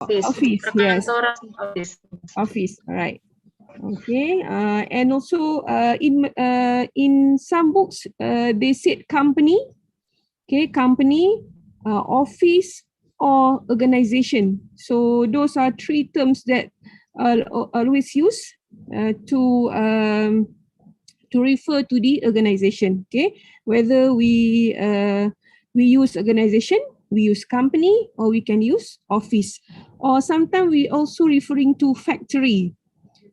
Office, yes. Office. Office, all right. Okay, and also in some books they said company, okay, company, office, or organization. So those are three terms that always use to refer to the organization. Okay, whether we use organization, we use company, or we can use office, or sometimes we also referring to factory.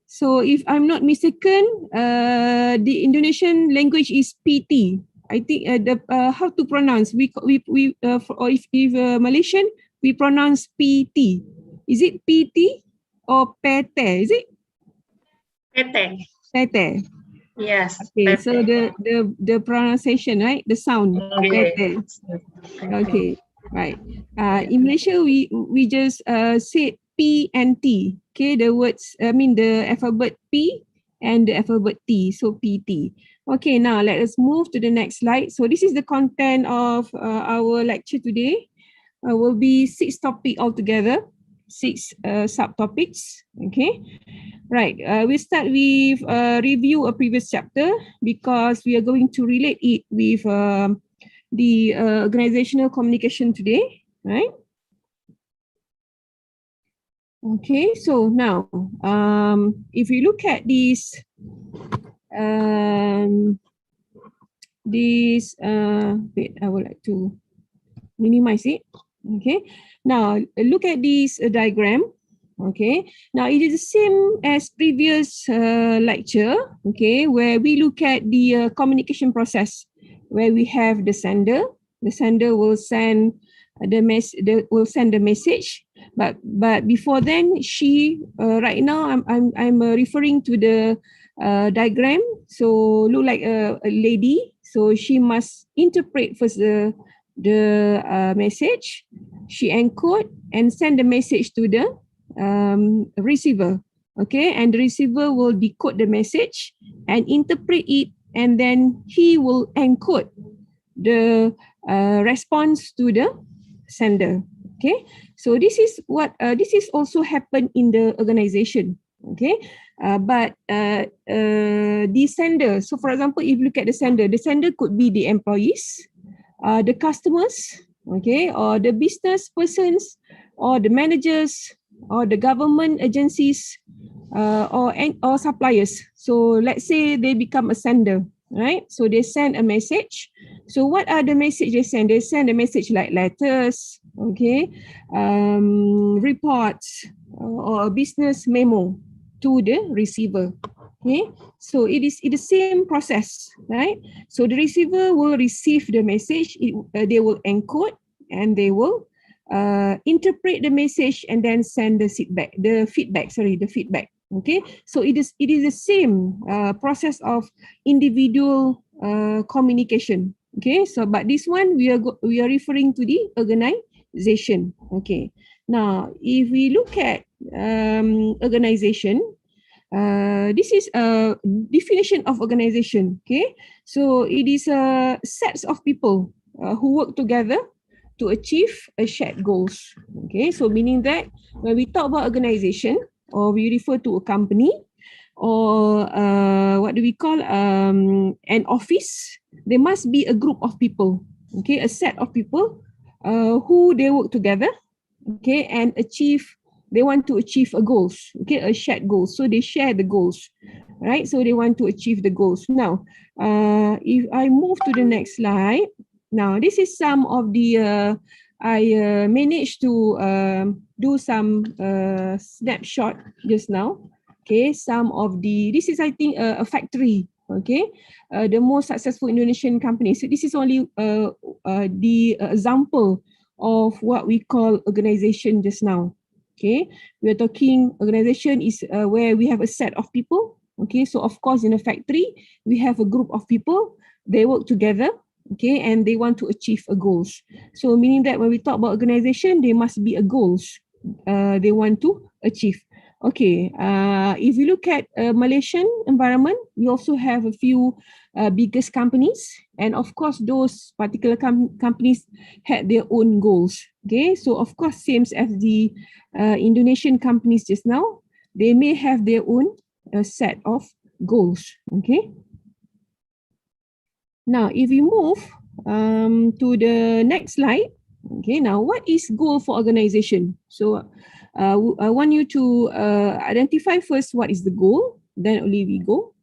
So if I'm not mistaken, the Indonesian language is PT. I think how to pronounce or if Malaysian we pronounce PT. Is it PT or PT? Is it PT. PT? Yes. Okay, PT. so the pronunciation, right? The sound. Okay. PT. Okay, right. In Malaysia, we just say P and T. Okay, the words, I mean the alphabet P and the alphabet T. So PT. Okay, now let us move to the next slide. So this is the content of our lecture today. Will be 6 topics altogether, 6 subtopics. Okay, right. We start with review a previous chapter because we are going to relate it with the organizational communication today, right? Okay, so now, if we look at this, wait, I would like to minimize it. Okay, now look at this diagram. Okay, now it is the same as previous lecture. Okay, where we look at the communication process, where we have the sender. The sender will send will send the message, but before then, she right now I'm referring to the diagram. So look like a lady. So she must interpret first the message. She encode and send the message to the receiver. Okay, and the receiver will decode the message and interpret it, and then he will encode the response to the sender. Okay, so this is what this is also happened in the organization. Okay, but the sender. So, for example, if you look at the sender could be the employees, the customers, okay, or the business persons, or the managers, or the government agencies, or suppliers. So let's say they become a sender, right? So they send a message. So what are the message they send? They send a message like letters, okay, reports, or a business memo to the receiver. Okay, so it is the same process, right? So the receiver will receive the message, they will encode, and they will interpret the message and then send the feedback. Okay, so it is the same process of individual communication. Okay, so but this one we are referring to the organization. Okay, now if we look at organization, this is a definition of organization. Okay, so it is a sets of people who work together to achieve a shared goals. Okay, so meaning that when we talk about organization, or we refer to a company, or what do we call an office, there must be a group of people. Okay, a set of people who they work together. Okay, and they want to achieve a goals. Okay, a shared goal. So they share the goals, right? So they want to achieve the goals. Now, if I move to the next slide, now this is some of the I managed to do some snapshot just now. Okay, some of this is I think a factory. Okay, the most successful Indonesian company. So this is only the example of what we call organization just now. Okay, we are talking organization is where we have a set of people. Okay, so of course in a factory we have a group of people. They work together. Okay, and they want to achieve a goals. So meaning that when we talk about organization, there must be a goals they want to achieve. Okay, if you look at Malaysian environment, we also have a few biggest companies, and of course those particular companies had their own goals. Okay, so of course, same as the Indonesian companies just now, they may have their own set of goals. Okay. Now, if we move to the next slide, okay, now what is goal for organization? So I want you to identify first what is the goal, then only we go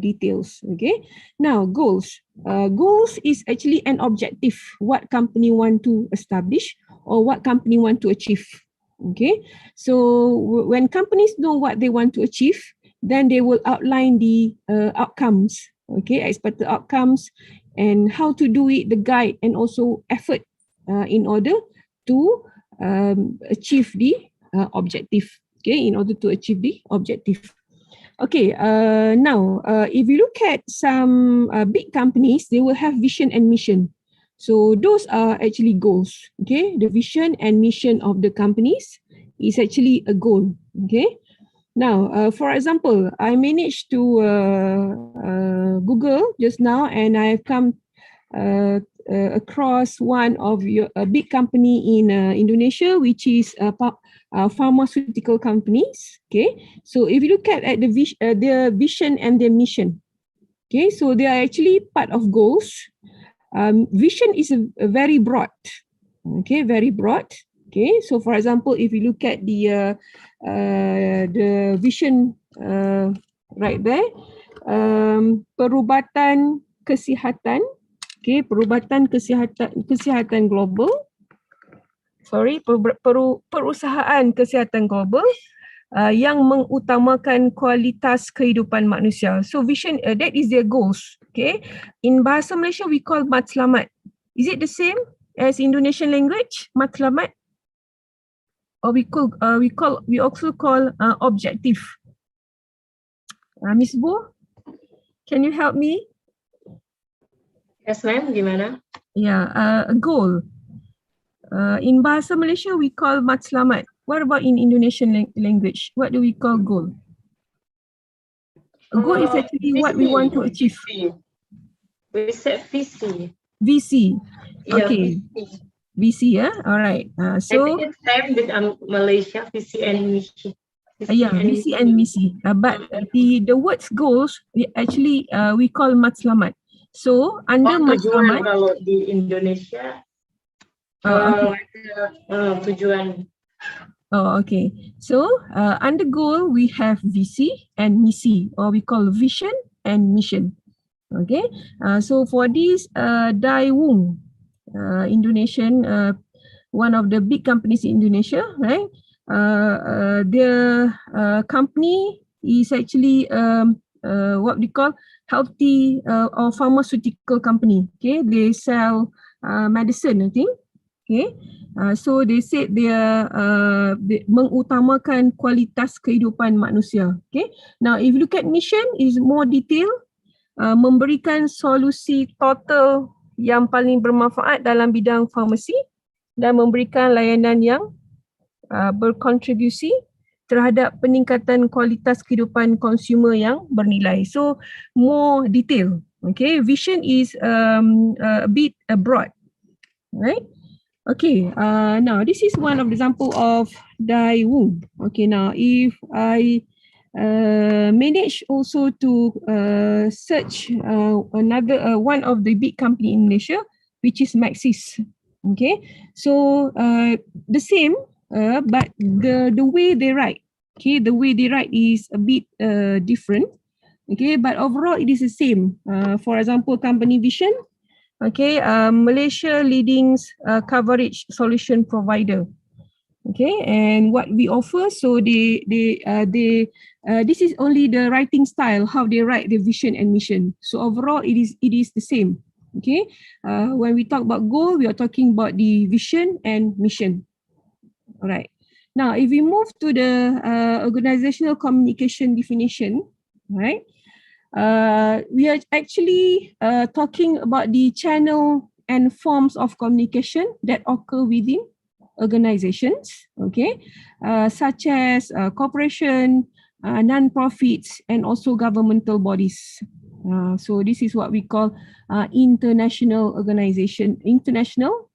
details. Okay, now goals. Goals is actually an objective, what company want to establish or what company want to achieve. Okay, so when companies know what they want to achieve, then they will outline the outcomes, okay, expected outcomes, and how to do it, the guide, and also effort in order to achieve the objective. Okay, in order to achieve the objective. Okay, now if you look at some big companies, they will have vision and mission. So those are actually goals. Okay, the vision and mission of the companies is actually a goal. Okay. Now, for example, I managed to Google just now, and I have come across one of a big company in Indonesia, which is pharmaceutical companies. Okay, so if you look at their vision and their mission, okay, so they are actually part of goals. Vision is a very broad, okay, very broad. Okay, so for example, if you look at the vision right there, perubatan kesihatan, okay, perubatan kesihatan global. Sorry, perusahaan kesihatan global yang mengutamakan kualitas kehidupan manusia. So vision, that is their goals. Okay, in bahasa Malaysia we call matlamat. Is it the same as Indonesian language, matlamat? Or we also call objective. Miss Bo, can you help me? Yes, ma'am. Gimana? Yeah, a goal. In bahasa Malaysia we call matlamat. What about in Indonesian language? What do we call goal? A goal is actually what we want to achieve. We said VC. VC. Yeah, Okay. VC. VC, yeah. All right. So I think it's same with Malaysia, VC and MISI. VC and MISI. But the words goals actually we call matlamat. So under matlamat, kalau di Indonesia tujuan. Oh, okay. So under goal we have VC and MISI, or we call vision and mission. Okay. So for this Daewoo, Indonesian, one of the big companies in Indonesia, right? Their company is actually what we call healthy or pharmaceutical company. Okay, they sell medicine, I think. Okay, so they said they are mengutamakan kualitas kehidupan manusia. Okay, now if you look at mission, is more detail, memberikan solusi total yang paling bermanfaat dalam bidang farmasi dan memberikan layanan yang berkontribusi terhadap peningkatan kualitas kehidupan konsumer yang bernilai. So more detail. Okay, vision is a bit broad, right? Okay, now this is one of the example of Daewoo. Okay, now if I manage also to search another one of the big company in Malaysia, which is Maxis. Okay, so the same, but the way they write, okay, the way they write is a bit different. Okay, but overall it is the same. For example, company vision. Okay, Malaysia leading coverage solution provider. Okay, and what we offer, so this is only the writing style, how they write the vision and mission. So overall, it is the same. Okay, when we talk about goal, we are talking about the vision and mission. All right. Now, if we move to the organizational communication definition, right? We are actually talking about the channel and forms of communication that occur within organizations, okay, such as corporation, non-profits, and also governmental bodies. So this is what we call international organization, international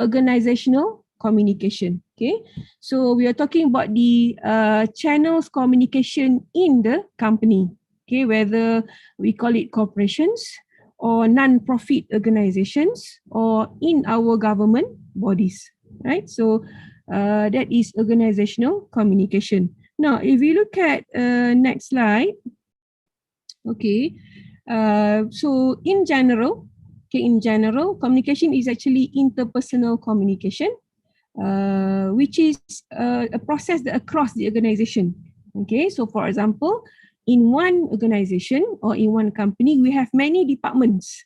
organizational communication. Okay, so we are talking about the channels communication in the company. Okay, whether we call it corporations or non-profit organizations or in our government bodies, right? So that is organizational communication. Now, if we look at next slide, okay, so in general, communication is actually interpersonal communication, which is a process that across the organization. Okay, so for example, in one organization or in one company, we have many departments.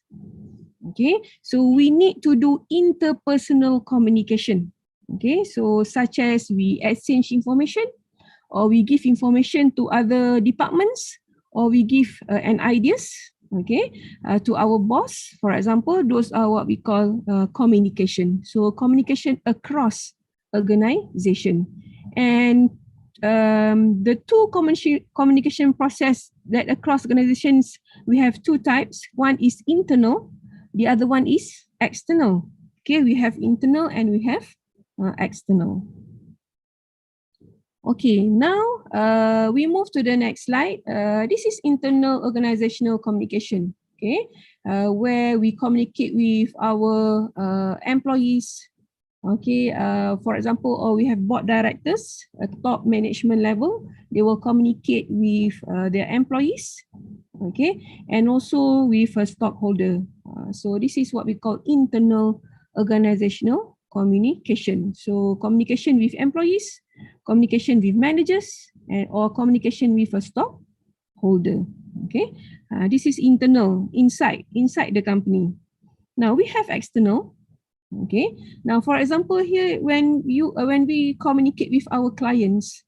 Okay, so we need to do interpersonal communication. Okay, so such as we exchange information, or we give information to other departments, or we give an ideas, okay, to our boss, for example. Those are what we call communication. So communication across organization. And the two communication process that across organizations, we have two types. One is internal, the other one is external. Okay, we have internal and we have external. Okay, now we move to the next slide. This is internal organizational communication, okay, where we communicate with our employees. Okay, for example, or we have board directors at top management level. They will communicate with their employees, okay, and also with a stockholder. So this is what we call internal organizational communication. So communication with employees, communication with managers, and or communication with a stockholder. Okay, this is internal, inside the company. Now we have external. Okay, now for example here, when we communicate with our clients,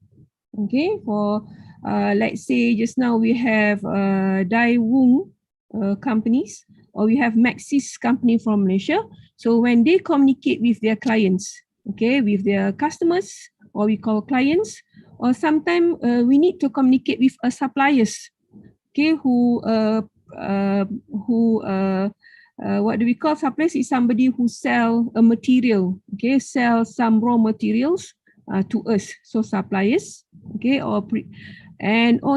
okay, for let's say just now we have Daewoo companies, or we have Maxis company from Malaysia. So when they communicate with their clients, okay, with their customers, or we call clients, or sometimes we need to communicate with suppliers, okay, who what do we call suppliers? Is somebody who sell a material, okay, sell some raw materials to us. So suppliers, okay, or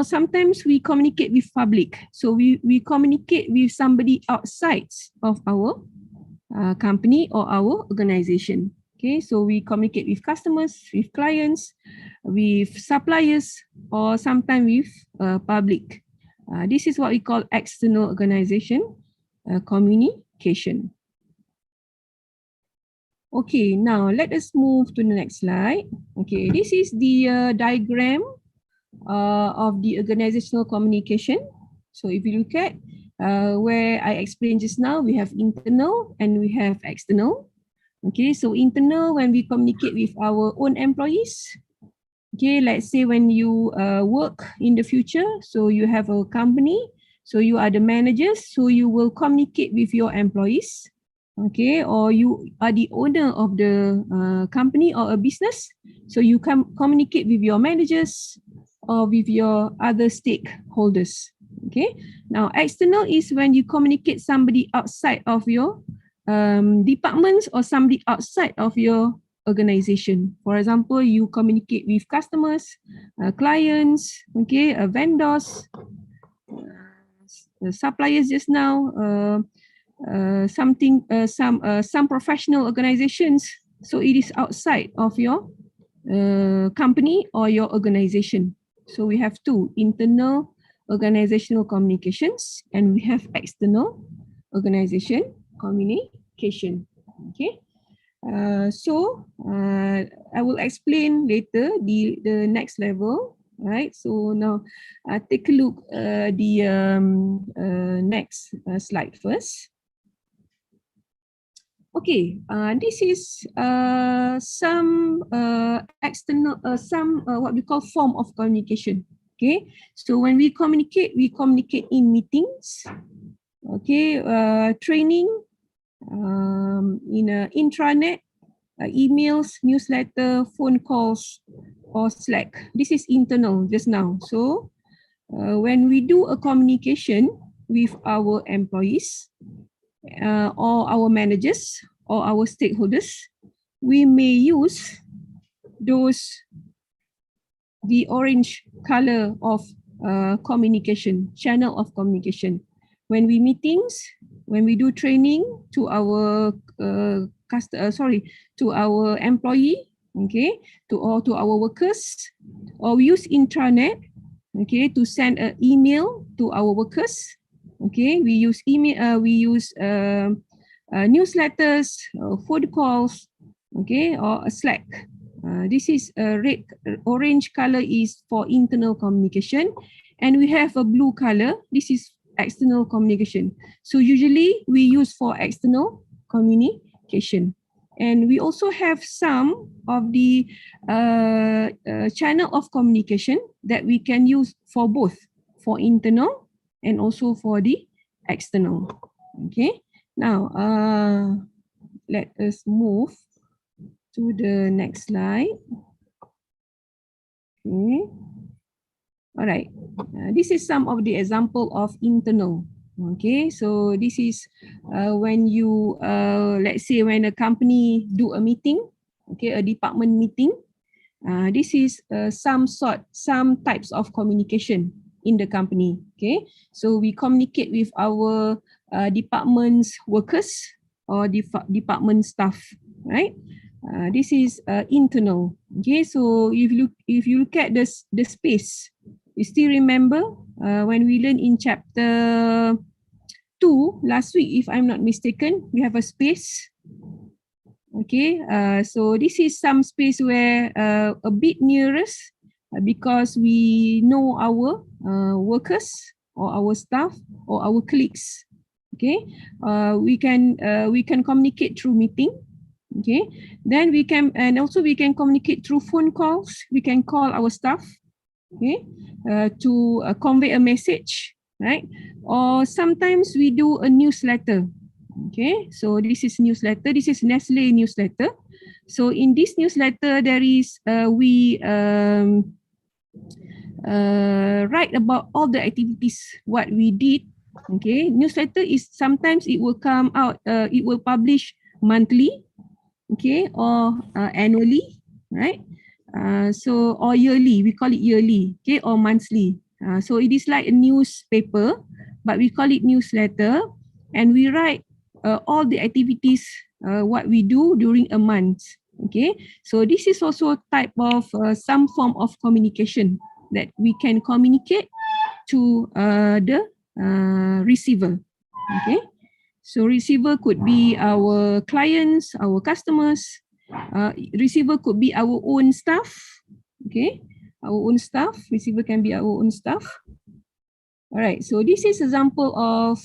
sometimes we communicate with public. So we communicate with somebody outside of our company or our organization. Okay, so we communicate with customers, with clients, with suppliers, or sometimes with public. This is what we call external organization communication. Okay, now let us move to the next slide. Okay, this is the diagram of the organizational communication. So if you look at where I explained just now, we have internal and we have external. Okay, so internal, when we communicate with our own employees. Okay, let's say when you work in the future, so you have a company, so you are the managers, so you will communicate with your employees, okay, or you are the owner of the company or a business, so you can communicate with your managers or with your other stakeholders. Okay, now external is when you communicate somebody outside of your departments or somebody outside of your organization. For example, you communicate with customers, clients, okay, vendors, suppliers just now, some professional organizations. So it is outside of your company or your organization. So we have two: internal organizational communications, and we have external organization communication. Okay. So I will explain later the next level, right? So now take a look the next slide first. Okay, this is some external, what we call form of communication. Okay, so when we communicate in meetings, okay, training, in intranet, emails, newsletter, phone calls, or Slack. This is internal just now. So when we do a communication with our employees or our managers or our stakeholders, we may use the orange color of communication, channel of communication. When we meetings, when we do training to our to our employee, okay, to our workers, or we use intranet, okay, to send an email to our workers. Okay, we use email, newsletters, phone calls, okay, or a Slack. This is a orange color is for internal communication, and we have a blue color. This is external communication. So usually we use for external communication. And we also have some of the channel of communication that we can use for both, for internal and also for the external. Okay, now let us move to the next slide. Okay. All right. This is some of the example of internal. Okay, so this is when you, let's say when a company do a meeting, okay, a department meeting, this is some types of communication in the company. Okay, so we communicate with our department's workers or department staff, right? This is internal. Okay, so if you look at the space, you still remember when we learned in chapter 2 last week, if I'm not mistaken, we have a space. Okay, so this is some space where a bit nearest because we know our workers or our staff or our colleagues. Okay, we can communicate through meeting. Okay, then we can communicate through phone calls. We can call our staff, okay, to convey a message, right? Or sometimes we do a newsletter. Okay, so this is newsletter. This is Nestle newsletter. So in this newsletter, there is we write about all the activities what we did. Okay, newsletter is sometimes it will come out. It will publish monthly, okay, or annually, right? So or yearly, we call it yearly, okay, or monthly. So it is like a newspaper, but we call it newsletter, and we write all the activities what we do during a month. Okay, so this is also a type of some form of communication that we can communicate to the receiver. Okay, so receiver could be our clients, our customers. Receiver could be our own staff. Okay, our own staff. Receiver can be our own staff. All right, so this is example of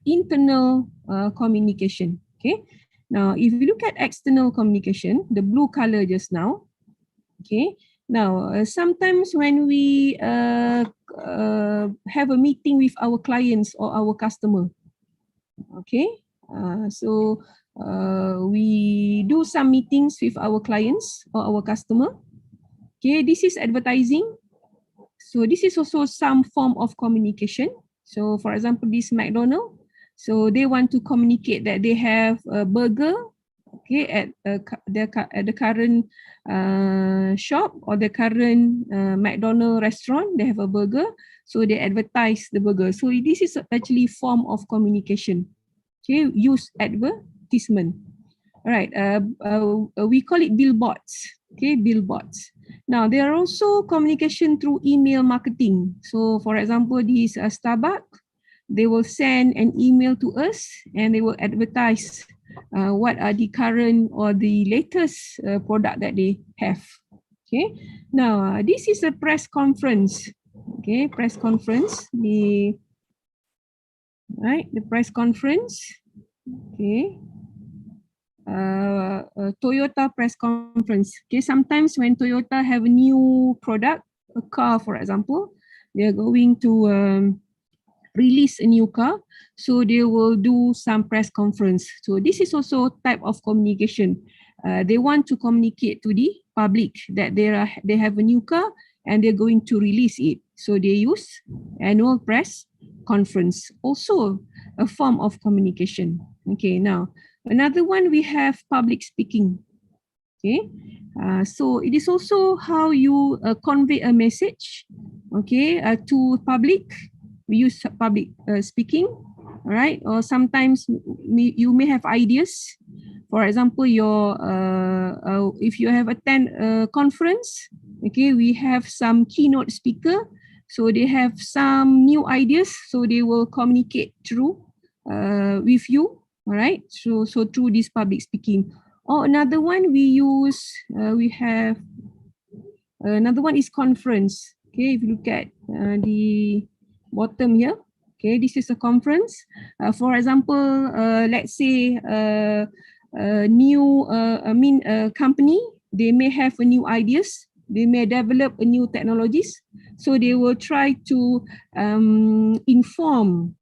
internal communication. Okay, now if you look at external communication, the blue color just now. Okay, now sometimes when we have a meeting with our clients or our customer, okay, so we do some meetings with our clients or our customer. Okay, this is advertising. So this is also some form of communication. So for example, this McDonald's, so they want to communicate that they have a burger, okay, at the current shop or the current McDonald's restaurant, they have a burger, so they advertise the burger. So this is actually form of communication. Okay, use advertisement. All right, we call it billboards. Okay, billboards. Now, there are also communication through email marketing. So, for example, this Starbucks, they will send an email to us and they will advertise what are the current or the latest product that they have. Okay. Now, this is a press conference. Okay, press conference. The press conference. Okay. Toyota press conference. Okay, sometimes when Toyota have a new product, a car for example, they are going to release a new car, so they will do some press conference. So this is also type of communication. They want to communicate to the public that they have a new car and they're going to release it. So they use annual press conference, also a form of communication. Okay, now Another one, we have public speaking. Okay, so it is also how you convey a message, okay, to public. We use public speaking, all right, or sometimes you may have ideas. For example, if you have attend a conference, okay, we have some keynote speaker, so they have some new ideas, so they will communicate through with you, all right. So through this public speaking. Or another one we have another one is conference. Okay, if you look at the bottom here, okay, this is a conference. For example, let's say a new company, they may have a new ideas, they may develop a new technologies, so they will try to inform,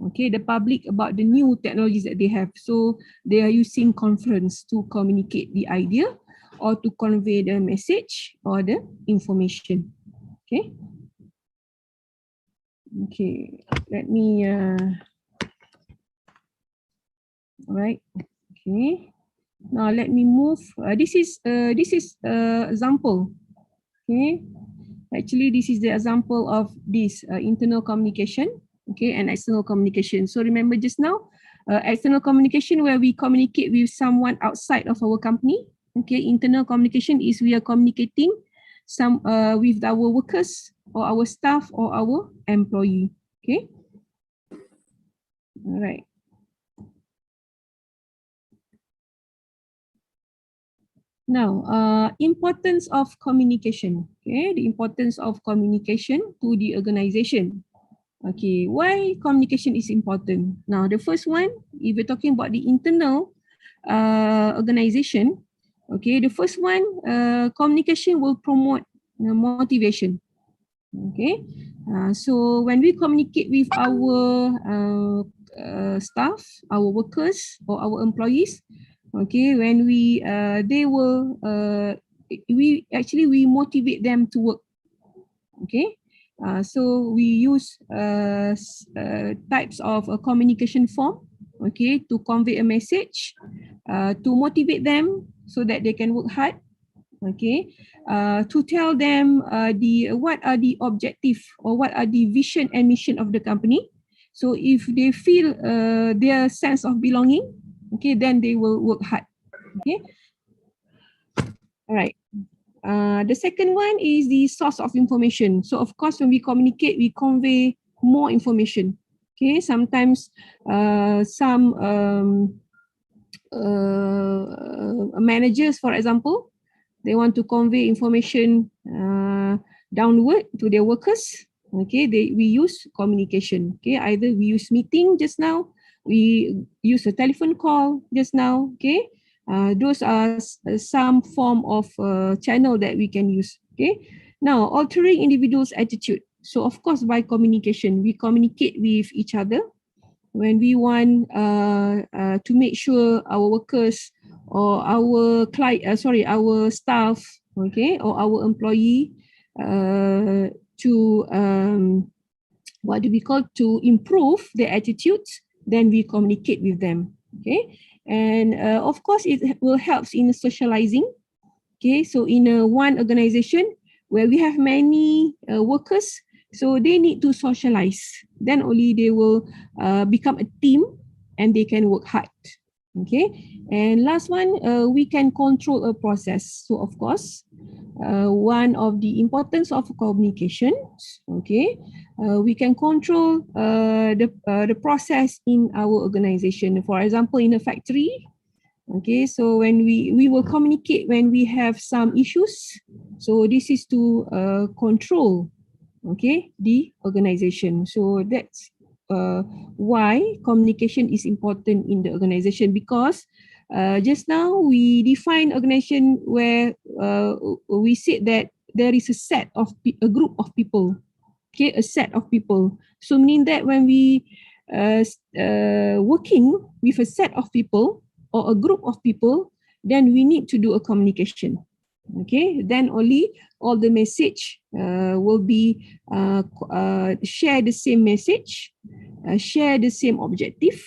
okay, the public about the new technologies that they have. So they are using conference to communicate the idea or to convey the message or the information. Okay. Okay, let me, all right. Okay. Now let me move. This is example. Okay. Actually, this is the example of this internal communication, okay, and external communication. So remember just now, external communication where we communicate with someone outside of our company. Okay, internal communication is we are communicating with our workers or our staff or our employee. Okay. All right. Now, importance of communication. Okay, the importance of communication to the organization. Okay, why communication is important? Now, the first one, if we're talking about the internal organization, okay, the first one, communication will promote motivation. Okay, so when we communicate with our staff, our workers, or our employees, okay, when we motivate them to work. Okay, so we use types of a communication form, okay, to convey a message, to motivate them so that they can work hard. Okay, to tell them what are the objective or what are the vision and mission of the company. So if they feel their sense of belonging, okay, then they will work hard. Okay, all right. The second one is the source of information. So of course, when we communicate, we convey more information. Okay, sometimes some managers, for example, they want to convey information downward to their workers. Okay, we use communication. Okay, either we use meeting just now, we use a telephone call just now. Okay, those are some form of channel that we can use. Okay, now altering individuals' attitude. So of course, by communication, we communicate with each other when we want to make sure our workers or our our staff, okay, or our employee to to improve their attitudes, then we communicate with them. Okay, and of course it will help in socializing. Okay, so in one organization where we have many workers, so they need to socialize, then only they will become a team and they can work hard. Okay, and last one, we can control a process. So of course, one of the importance of communication, okay, we can control the process in our organization. For example, in a factory, okay, so when we will communicate when we have some issues. So this is to control, okay, the organization. So that's why communication is important in the organization, because just now we define organization where we said that there is a group of people, okay, a set of people. So meaning that when we working with a set of people or a group of people, then we need to do a communication. Okay, then only all the message will be share the same message, share the same objective,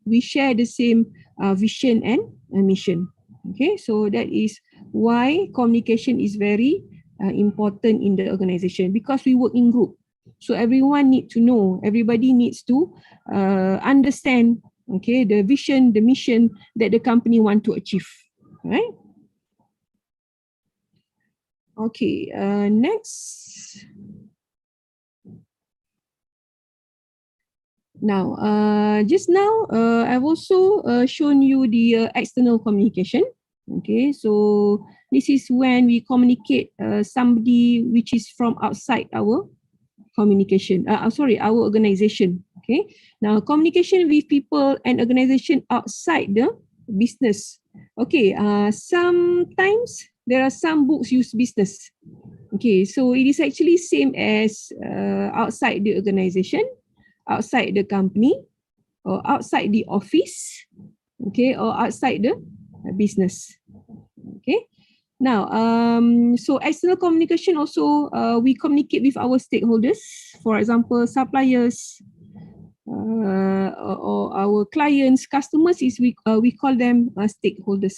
we share the same vision and mission. Okay, so that is why communication is very important in the organization, because we work in group. So everyone needs to know, everybody needs to understand, okay, the vision, the mission that the company want to achieve, right? Okay, next. Now, just now, I've also shown you the external communication. Okay, so this is when we communicate somebody which is from outside our communication, our organization. Okay, now communication with people and organization outside the business. Okay, sometimes there are some books use business. Okay, so it is actually same as outside the organization, outside the company, or outside the office, okay, or outside the business. Okay. Now, so external communication also, we communicate with our stakeholders, for example, suppliers, or our clients, customers, is we call them stakeholders.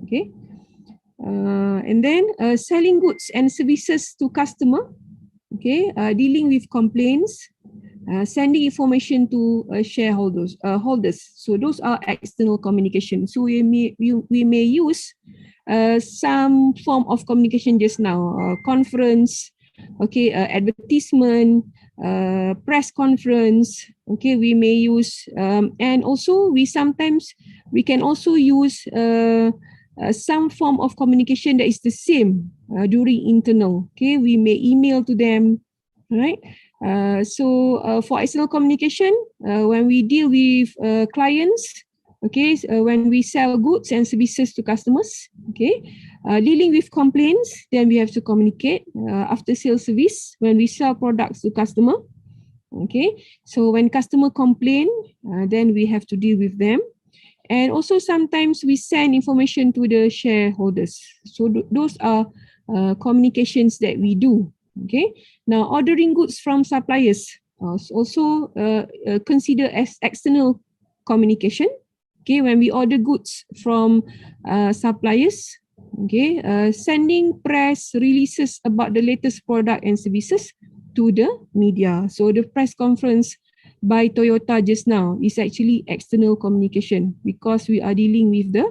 Okay. And then selling goods and services to customer, okay, dealing with complaints, sending information to shareholders, holders. So those are external communication. So we may use some form of communication just now, conference, okay, advertisement, press conference, okay, we may use, and also we can also use some form of communication that is the same during internal, okay, we may email to them, right? So for external communication, when we deal with clients, okay, when we sell goods and services to customers, okay, dealing with complaints, then we have to communicate. After sales service, when we sell products to customer, okay, so when customer complain, then we have to deal with them. And also sometimes we send information to the shareholders. So those are communications that we do. Okay. Now, ordering goods from suppliers also consider as external communication. Okay, when we order goods from suppliers, okay, sending press releases about the latest product and services to the media. So the press conference by Toyota just now is actually external communication, because we are dealing with the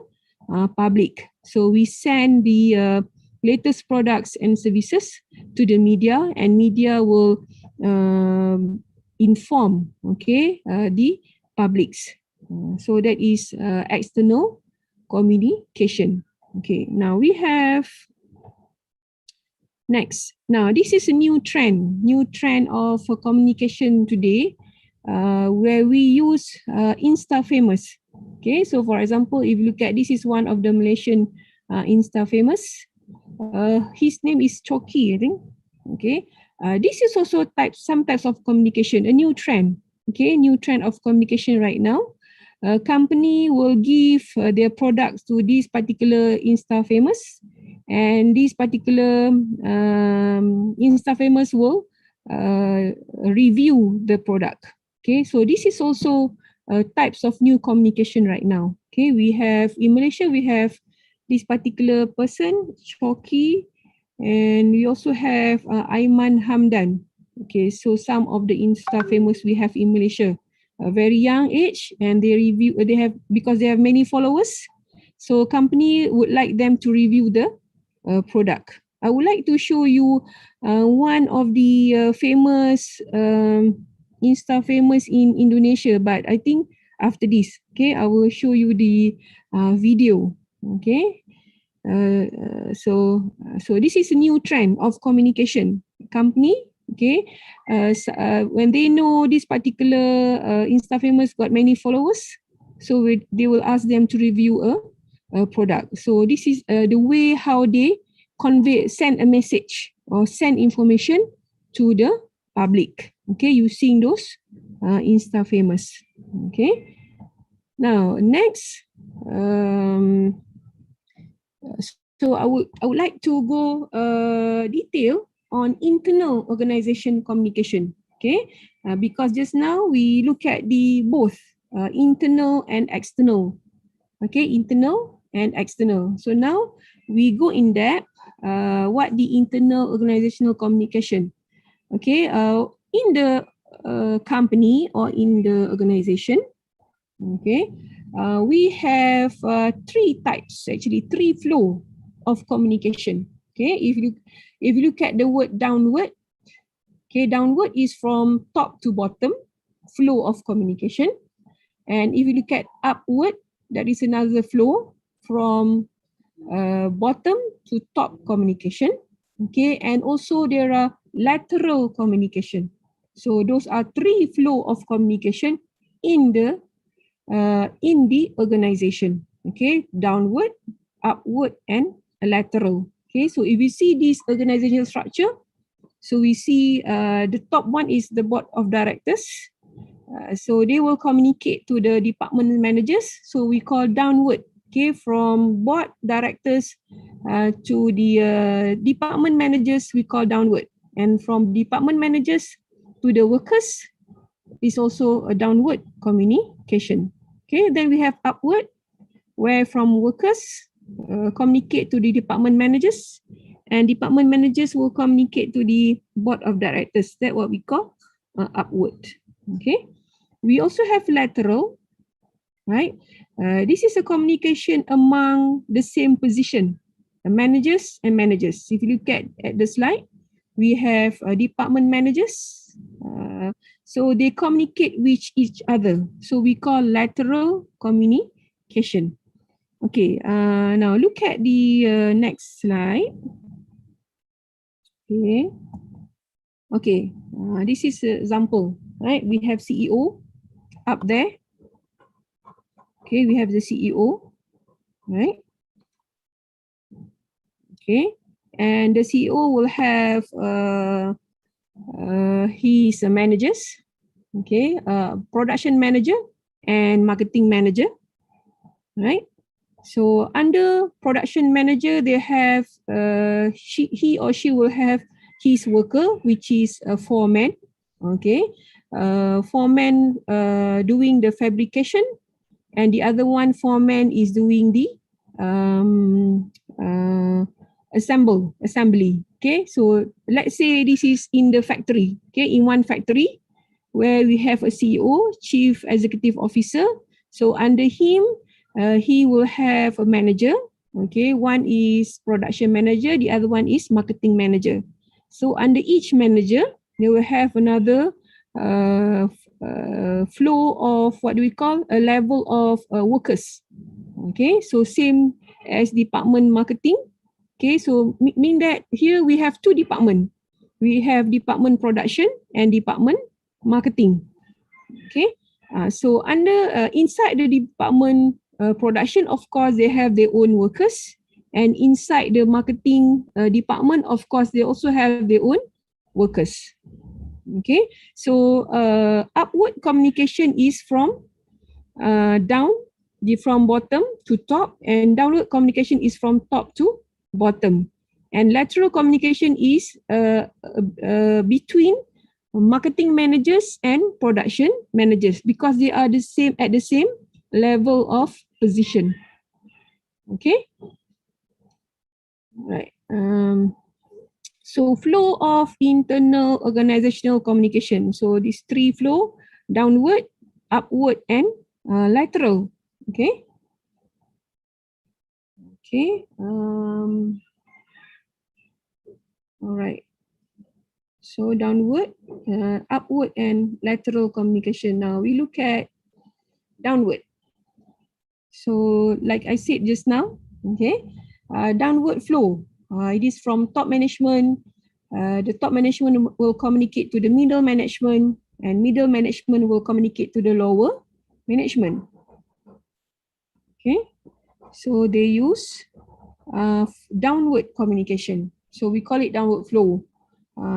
public. So we send the latest products and services to the media, and media will inform, okay, the publics. So that is external communication. Okay, now we have next. Now this is a new trend of communication today, where we use Insta famous. Okay, so for example, if you look at, this is one of the Malaysian Insta famous. His name is Choki, I think. Okay, this is also some types of communication, a new trend. Okay, new trend of communication right now. A company will give their products to this particular Insta famous, and this particular Insta famous will review the product. Okay, so this is also types of new communication right now. Okay, we have in Malaysia, we have this particular person, Choki, and we also have Aiman Hamdan. Okay, so some of the Insta famous we have in Malaysia, a very young age, and because they have many followers, so company would like them to review the product. I would like to show you one of the famous Insta famous in Indonesia, but I think after this, okay, I will show you the video. Okay, so this is a new trend of communication. Company, okay, when they know this particular Insta famous got many followers, so they will ask them to review a product. So this is the way how they send a message or send information to the public. Okay, using those Insta famous. Okay, now next. So I would like to go detail on internal organization communication. Okay, because just now we look at the both internal and external. Okay, internal and external. So now we go in depth what the internal organizational communication. Okay, in the company or in the organization, okay, we have three types, actually three flow of communication. Okay, if you look at the word downward, okay, downward is from top to bottom flow of communication. And if you look at upward, that is another flow from bottom to top communication. Okay, and also there are lateral communication. So those are three flow of communication in the organization. Okay, downward, upward, and lateral. Okay, so if you see this organizational structure, so we see the top one is the board of directors. So they will communicate to the department managers. So we call downward. Okay, from board directors to the department managers, we call downward. And from department managers to the workers is also a downward communication. Okay, then we have upward, where from workers communicate to the department managers, and department managers will communicate to the board of directors. That's what we call upward. Okay, we also have lateral, right? This is a communication among the same position, managers and managers. If you look at the slide, we have department managers. So they communicate with each other. So we call lateral communication. Okay, now look at the next slide. Okay. Okay, this is an example, right? We have CEO up there. Okay, we have the CEO, right? Okay, and the CEO will have his managers, okay, production manager and marketing manager, right? So under production manager, they have he or she will have his worker, which is a foreman, okay, foreman doing the fabrication, and the other one foreman is doing the assembly. Okay, so let's say this is in the factory. Okay, in one factory where we have a CEO, chief executive officer. So under him, he will have a manager. Okay, one is production manager, the other one is marketing manager. So under each manager, they will have another flow of what do we call a level of workers. Okay, so same as department marketing. Okay, so mean that here we have two departments. We have department production and department marketing. Okay, so under inside the department production, of course, they have their own workers, and inside the marketing department, of course, they also have their own workers. Okay, so upward communication is from down, from bottom to top, and downward communication is from top to bottom, and lateral communication is between marketing managers and production managers, because they are the same at the same level of position. Okay, right. So flow of internal organizational communication. So these three flow: downward, upward, and lateral. Okay. Okay. All right. So downward, upward, and lateral communication. Now we look at downward. So like I said just now, okay, downward flow. It is from top management. The top management will communicate to the middle management, and middle management will communicate to the lower management. Okay, so they use downward communication. So we call it downward flow.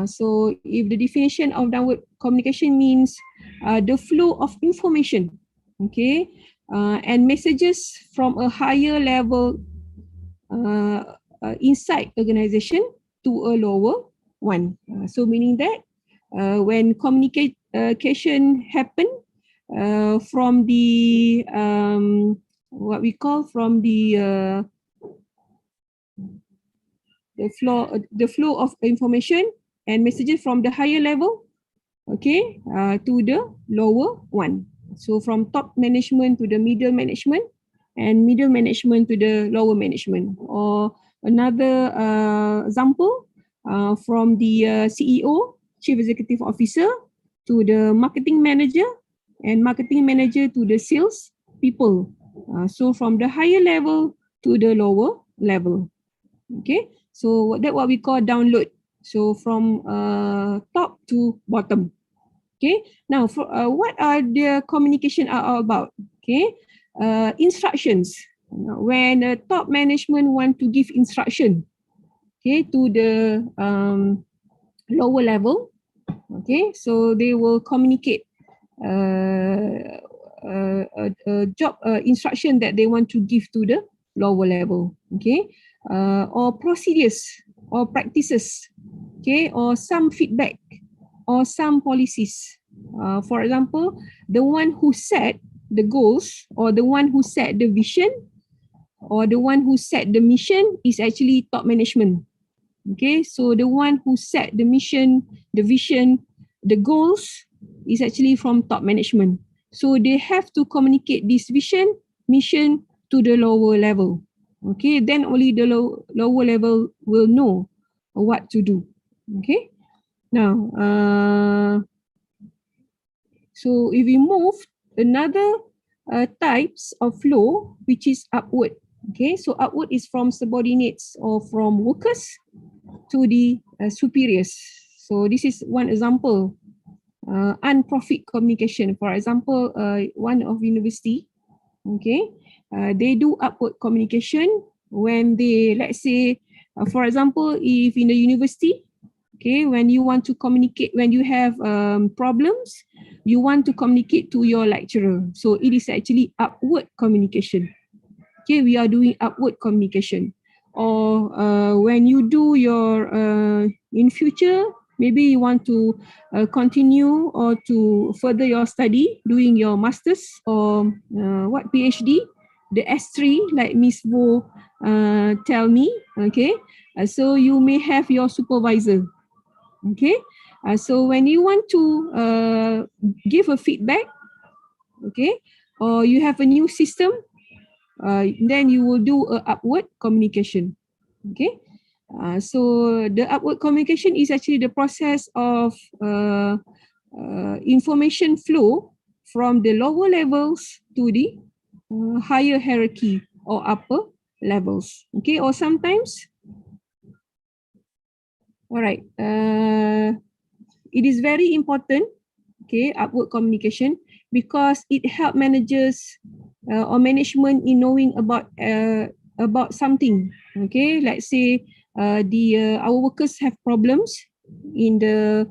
So if the definition of downward communication means the flow of information, okay, and messages from a higher level inside organization to a lower one. So meaning that when communication happen, from the what we call from the flow of information and messages from the higher level, okay, to the lower one. So from top management to the middle management, and middle management to the lower management. Or another example, from the CEO, Chief Executive Officer, to the marketing manager, and marketing manager to the sales people. So from the higher level to the lower level. Okay, so that's what we call download. So from top to bottom. Okay, now for what are the communication are all about? Okay, instructions. When top management want to give instruction, okay, to the lower level, okay, so they will communicate a job instruction that they want to give to the lower level, okay, or procedures or practices, okay, or some feedback or some policies. For example, the one who set the goals or the one who set the vision or the one who set the mission is actually top management. Okay, so the one who set the mission, the vision, the goals is actually from top management. So they have to communicate this vision, mission to the lower level. Okay, then only the lower level will know what to do. Okay, now, so if we move another types of flow, which is upward. Okay, so upward is from subordinates or from workers to the superiors. So this is one example, unprofit communication. For example, one of university, okay, they do upward communication when they, let's say, for example, if in the university, okay, when you want to communicate, when you have problems, you want to communicate to your lecturer. So it is actually upward communication. Okay, we are doing upward communication. Or when you do your, in future, maybe you want to continue or to further your study, doing your master's or PhD, the S3, like Miss Vo tell me, okay. So you may have your supervisor, okay. So when you want to give a feedback, okay, or you have a new system, then you will do a upward communication, okay. So the upward communication is actually the process of information flow from the lower levels to the higher hierarchy or upper levels, okay. Or sometimes, all right, it is very important, okay, upward communication, because it helps managers or management in knowing about something, okay. Let's say our workers have problems in their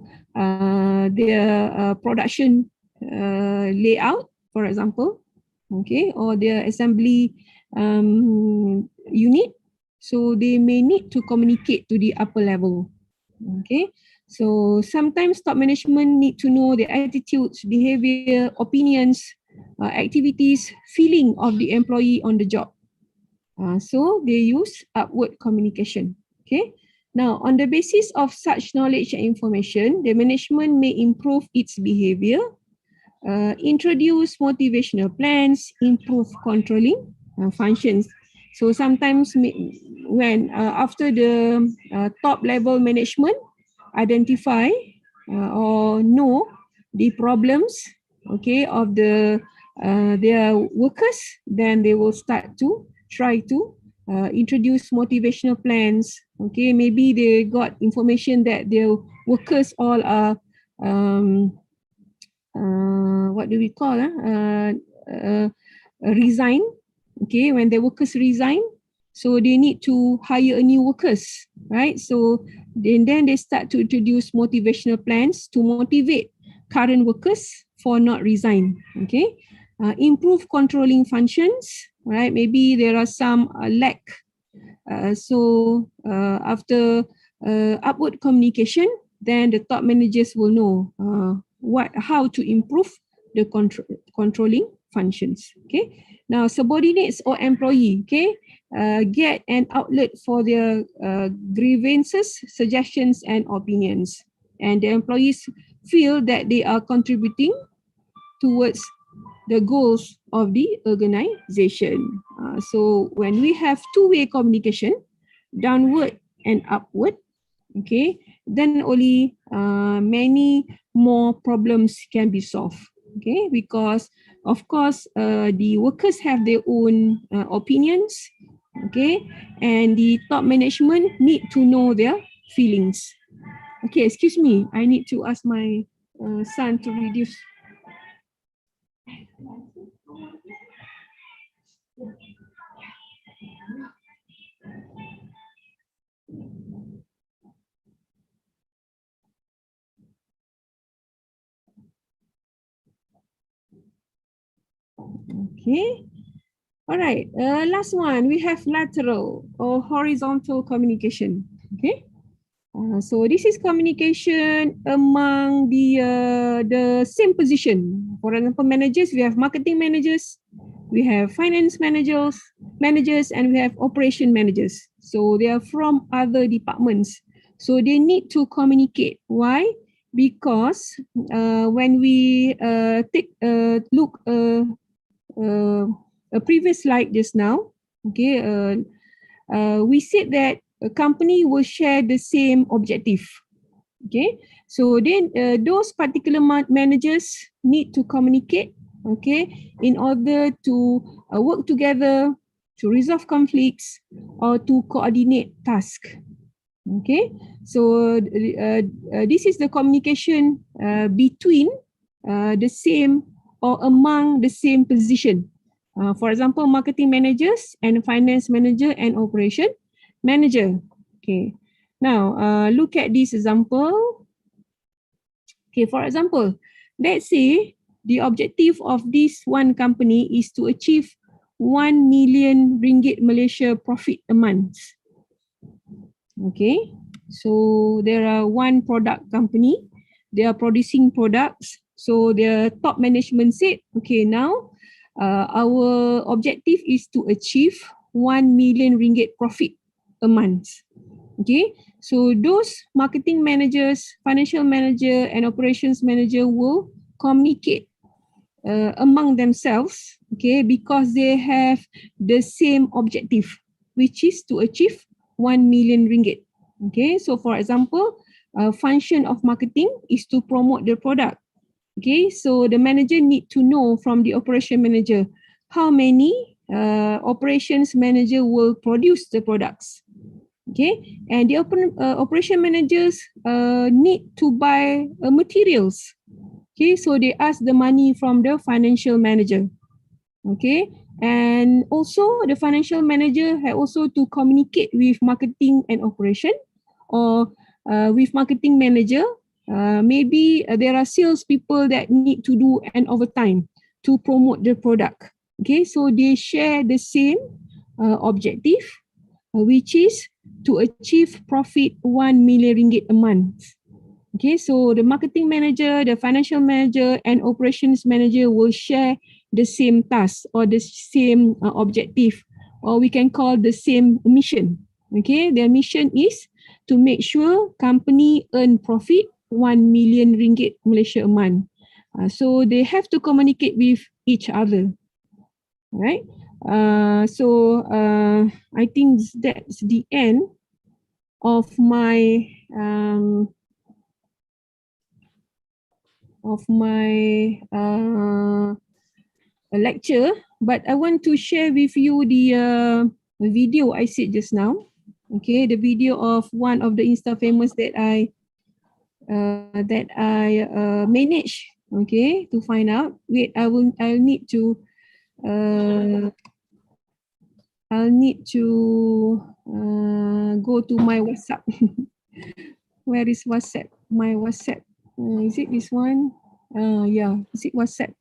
production layout, for example, okay, or their assembly unit. So they may need to communicate to the upper level, okay. So sometimes top management need to know the attitudes, behavior, opinions, activities, feeling of the employee on the job. So they use upward communication. Okay. Now, on the basis of such knowledge and information, the management may improve its behavior, introduce motivational plans, improve controlling functions. So sometimes when after the top level management identify or know the problems, okay, of their workers, then they will start to try to introduce motivational plans. Okay, maybe they got information that their workers all are what do we call resign. Okay, when the workers resign, so they need to hire a new workers, right? So then they start to introduce motivational plans to motivate current workers for not resign. Okay, improve controlling functions, right? Maybe there are some lack. So after upward communication, then the top managers will know how to improve the controlling functions. Okay. Now, subordinates or employee, okay, get an outlet for their grievances, suggestions, and opinions. And the employees feel that they are contributing towards the goals of the organization. So when we have two-way communication, downward and upward, okay, then only many more problems can be solved. Okay, because of course the workers have their own opinions, okay, and the top management need to know their feelings. Okay, excuse me, I need to ask my son to reduce. Okay. All right. Last one, we have lateral or horizontal communication. Okay. So this is communication among the same position. For example, managers, we have marketing managers, we have finance managers, and we have operation managers. So they are from other departments. So they need to communicate. Why? Because when we take a look a previous slide just now, okay, we said that a company will share the same objective. Okay, so then those particular managers need to communicate, okay, in order to work together to resolve conflicts or to coordinate tasks. Okay, so this is the communication between the same or among the same position. For example, marketing managers and finance manager and operation manager. Okay, now look at this example. Okay, for example, let's say the objective of this one company is to achieve 1 million ringgit Malaysia profit a month. Okay, so there are one product company, they are producing products. So the top management said, okay, now our objective is to achieve 1 million ringgit profit a month. Okay, so those marketing managers, financial manager, and operations manager will communicate among themselves, okay, because they have the same objective, which is to achieve 1 million ringgit. Okay, so for example, function of marketing is to promote the product. Okay, so the manager need to know from the operation manager how many operations manager will produce the products. Okay, and the operation managers need to buy materials. Okay, so they ask the money from the financial manager. Okay, and also the financial manager had also to communicate with marketing and operation, or with marketing manager. Maybe there are sales people that need to do an overtime to promote the product. Okay, so they share the same objective, which is to achieve profit 1 million ringgit a month. Okay, so the marketing manager, the financial manager, and operations manager will share the same task or the same objective, or we can call the same mission. Okay, their mission is to make sure company earn profit 1 million ringgit Malaysia a month. So they have to communicate with each other. Right? So I think that's the end of my lecture, but I want to share with you the video I said just now. Okay, the video of one of the Insta famous that I manage. Okay, to find out. Wait, I'll need to go to my WhatsApp. Where is WhatsApp? My WhatsApp. Is it this one? Yeah, is it WhatsApp?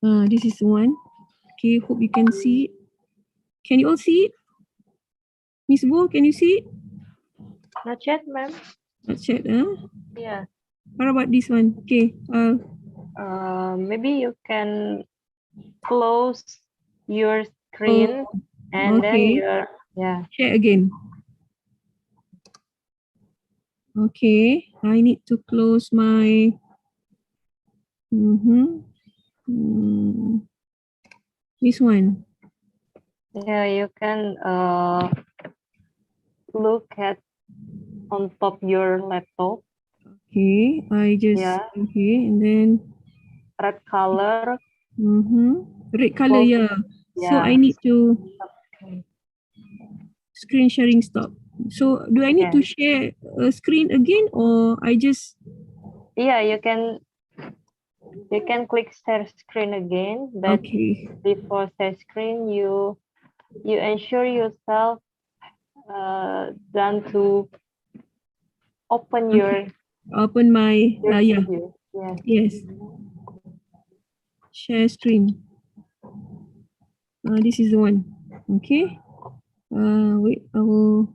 This is the one. Okay, hope you can see it. Can you all see it? Miss Bo, can you see it? Not yet, ma'am. Not yet, huh? Yeah. What about this one? Okay. Maybe you can close your screen and then okay. Share again. Okay. I need to close my. This one. Yeah, you can look at on top your laptop. Okay, I just okay, and then red color. Red color, Close. So I need to screen sharing stop. So do I need to share a screen again, or I just? Yeah, you can click share screen again, but before share screen, you ensure yourself done to open your my video. Yes. Share screen. This is the one. Okay. Wait, I will.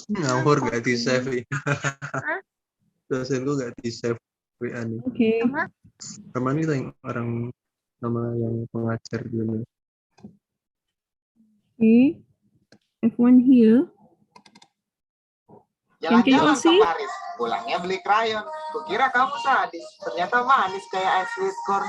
Ngawur gak di save. Dosenku gak di save WA nih. Okay. Sama ini orang nama yang pengajar dulu. Okay. F1 here. Jalan-jalan ke Paris, pulangnya beli krayon. Kukira kamu sadis, ternyata manis kayak ice sweet corn.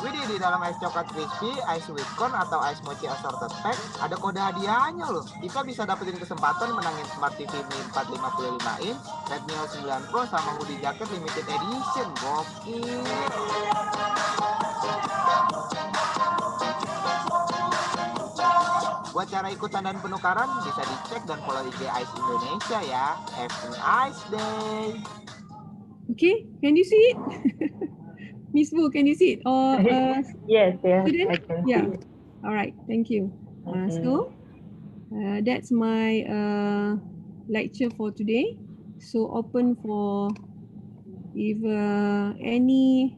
Widih, di dalam es coklat crispy, ice sweet corn atau ice mochi assorted pack ada kode hadiahnya loh. Kita bisa dapetin kesempatan menangin Smart TV Mi 455 inch, Redmi Note 9 Pro sama hoodie jacket limited edition. Gokil. Buat cara ikutan dan penukaran bisa dicek dan follow IG Ice Indonesia ya. Have a nice day. Okay, can you see it? Miss Wu, can you see it? Or yes, student? I can Yeah. see it. All right, thank you. So that's my lecture for today. So open for if anything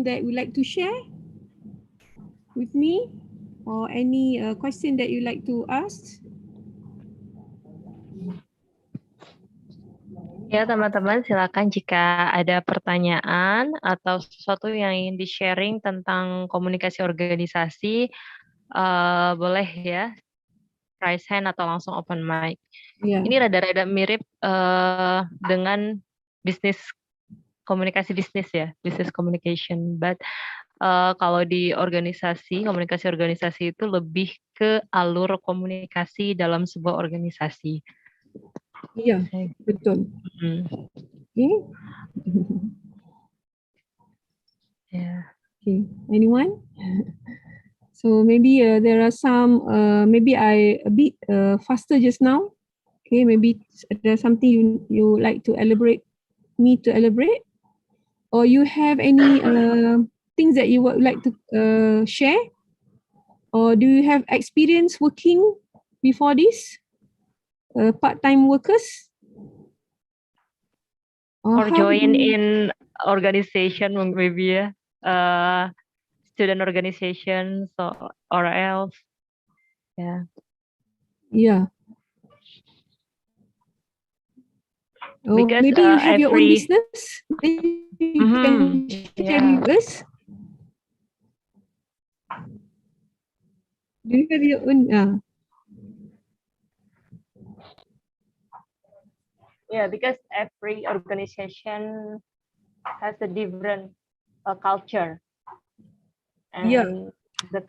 that you like to share with me, or any question that you like to ask. Ya, teman-teman, silakan jika ada pertanyaan atau sesuatu yang ingin di-sharing tentang komunikasi organisasi, boleh ya, raise hand atau langsung open mic. Ini rada-rada mirip dengan komunikasi bisnis ya, business communication. But kalau di komunikasi organisasi itu lebih ke alur komunikasi dalam sebuah organisasi. Iya, betul. Okay, anyone? So maybe there are some, maybe I a bit faster just now. Okay, maybe there's something you like to elaborate, or you have any things that you would like to share, or do you have experience working before this? Part-time workers? Or join in organization maybe student organizations or else. Yeah. Oh, because maybe you have your own business. You can share with us. Do you have your own? Yeah, because every organization has a different culture, and the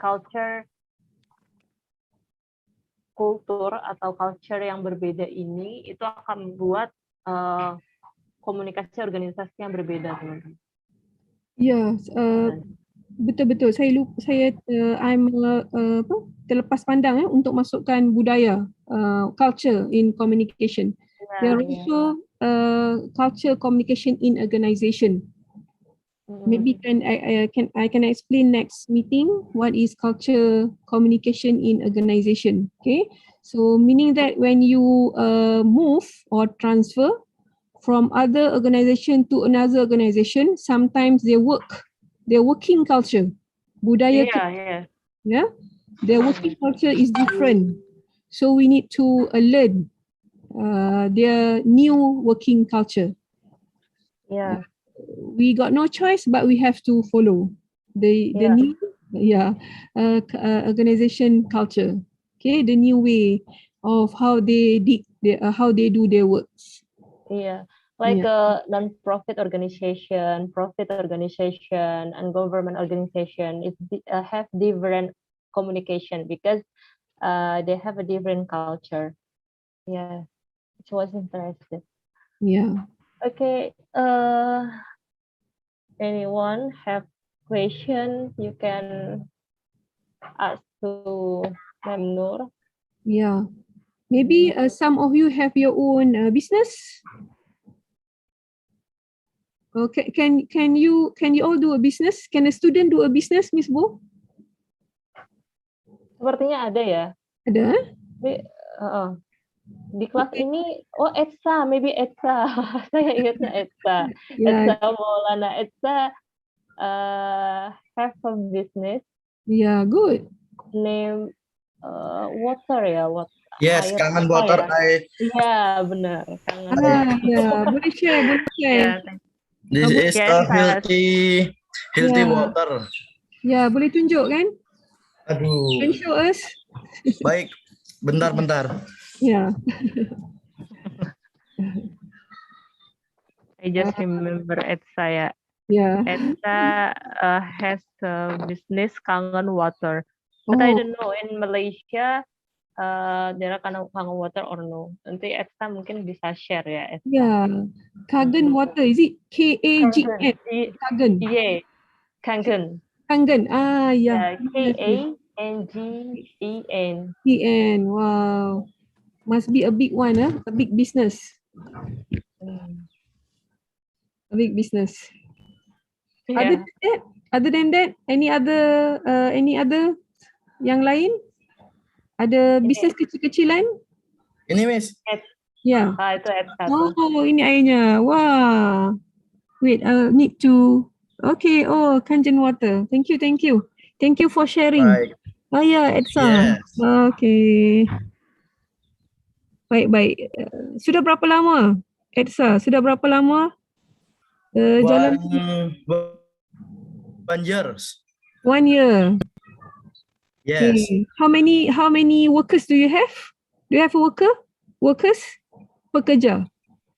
kultur atau culture yang berbeda ini itu akan membuat komunikasi organisasi yang berbeda, teman-teman. Ya, betul-betul. Saya terlepas pandang untuk masukkan budaya, culture in communication. There are also culture communication in organization. Maybe I can explain next meeting what is culture communication in organization. Okay, So meaning that when you move or transfer from other organization to another organization, sometimes their working culture, budaya, Yeah. their working culture is different. So we need to learn their new working culture. Yeah. We got no choice, but we have to follow the Yeah. new organization culture. Okay, the new way of how they do their works. Yeah, like a non-profit organization, profit organization, and government organization have different communication because they have a different culture. Yeah, it was interesting. Yeah. Okay, anyone have question you can ask to Ma'am Nur? Yeah. Maybe some of you have your own business. Okay, can you all do a business? Can a student do a business, Miss Bo? Sepertinya ada ya. Ada? Di kelas ini, Etsa, maybe Etsa. Saya ingatnya Etsa. Yeah. Etsa Maulana. Etsa have a business Yeah, good. name water ya. Yes, air Kangen apa Water. ya? Iya, benar. Kangen. Yeah, boleh share. Yeah, This is Yes, a Pak. healthy Yeah. water. Ya, boleh tunjuk kan? Aduh. Can show us? Baik, bentar. Yeah. I just remember Etsa ya. Yeah. Etsa has a business Kangen Water. But I Oh, don't know in Malaysia there are Kangen Water or no. Nanti Etsa mungkin bisa share ya. Etsa. yeah. Kangen Water, is it K-A-G-N? Kangen. Yeah, Kangen. Kangen. Ah, yeah. K-A-N-G-E-N. K-N. Wow. Must be a big one, a big business. A big business. Yeah. Other than that, any other yang lain? Ada bisnes kecil-kecilan? Ini Miss. Ya. Itu Etsa tuh. Oh, ini airnya. Wah. Wait, I need to. Okay. Oh, Kangen Water. Thank you. Thank you for sharing. Baik. Oh ya, Etsa. Yes. Okay. Baik. Sudah berapa lama, Etsa? Sudah berapa lama jalan? 1 years. 1 year. Yes. Okay. How many workers do you have? Do you have a workers? Pekerja.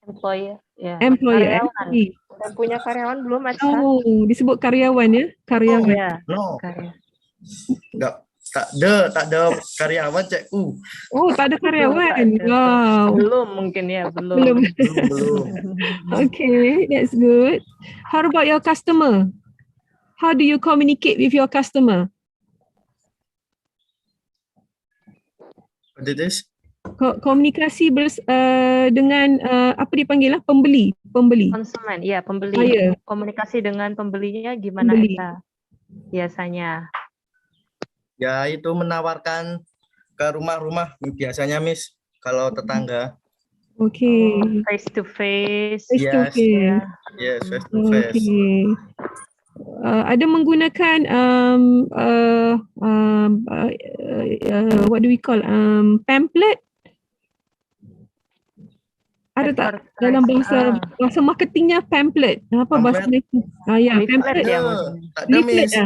Employer. Ya. Employer. Karyawan. Udah punya karyawan belum, Etsa? Oh, disebut karyawan ya? Karyawan. Ya. No. Karyawan. Enggak. Tak ada karyawan, Cikgu. Oh, tak ada karyawan. Tak ada. Wow. Belum mungkin ya, belum. Belum. Okay, that's good. How about your customer? How do you communicate with your customer? What it is? Komunikasi dengan apa dipanggil lah? Pembeli. Konsumen, ya pembeli. Buyer. Komunikasi dengan pembelinya gimana, Pembeli. Etsa? Biasanya. Ya itu menawarkan ke rumah-rumah biasanya Miss. Kalau tetangga. Okay. Face to face. Face to Yes. face. Yes, face to face. Okay. Ada menggunakan what do we call pamphlet? Ada tak dalam bahasa marketingnya pamphlet? Apa bahasa Malaysia? Ya, pamphlet. Ya, Tak ada Leaflet Miss.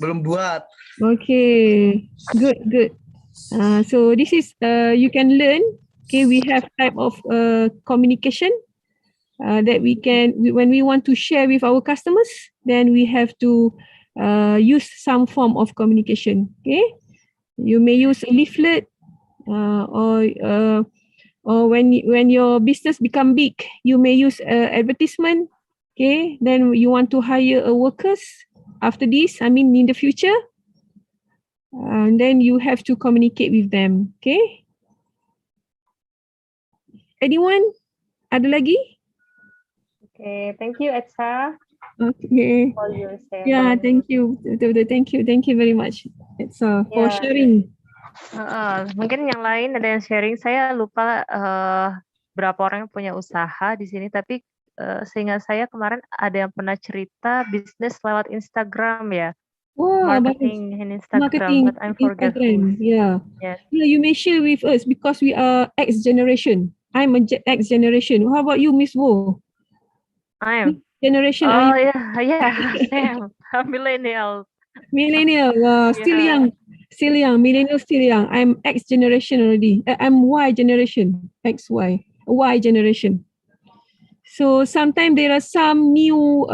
Belum buat. Okay, good. So this is you can learn. Okay, we have type of communication that we can when we want to share with our customers, then we have to use some form of communication. Okay, you may use a leaflet or when your business become big, you may use advertisement. Okay, then you want to hire a workers after this. I mean, in the future. And then you have to communicate with them. Okay. Anyone? Ada lagi? Okay, thank you, Etsa. Okay. For your sharing. Yeah, thank you. Thank you very much. It's for sharing. Mungkin yang lain ada yang sharing. Saya lupa berapa orang yang punya usaha di sini, tapi seingat saya kemarin ada yang pernah cerita bisnis lewat Instagram ya, Wah, bagus. marketing in Instagram, Marketing but I forget Instagram. who's. Yeah. Yes. Yeah, you may share with us because we are X generation. I'm a X generation. How about you, Miss Wu? I Which am. generation are Oh you? yeah, same. Millennial. Millennial. Still Yeah. young. Still young. Millennial still young. I'm X generation already. I'm Y generation. XY. Y generation. So sometimes there are some new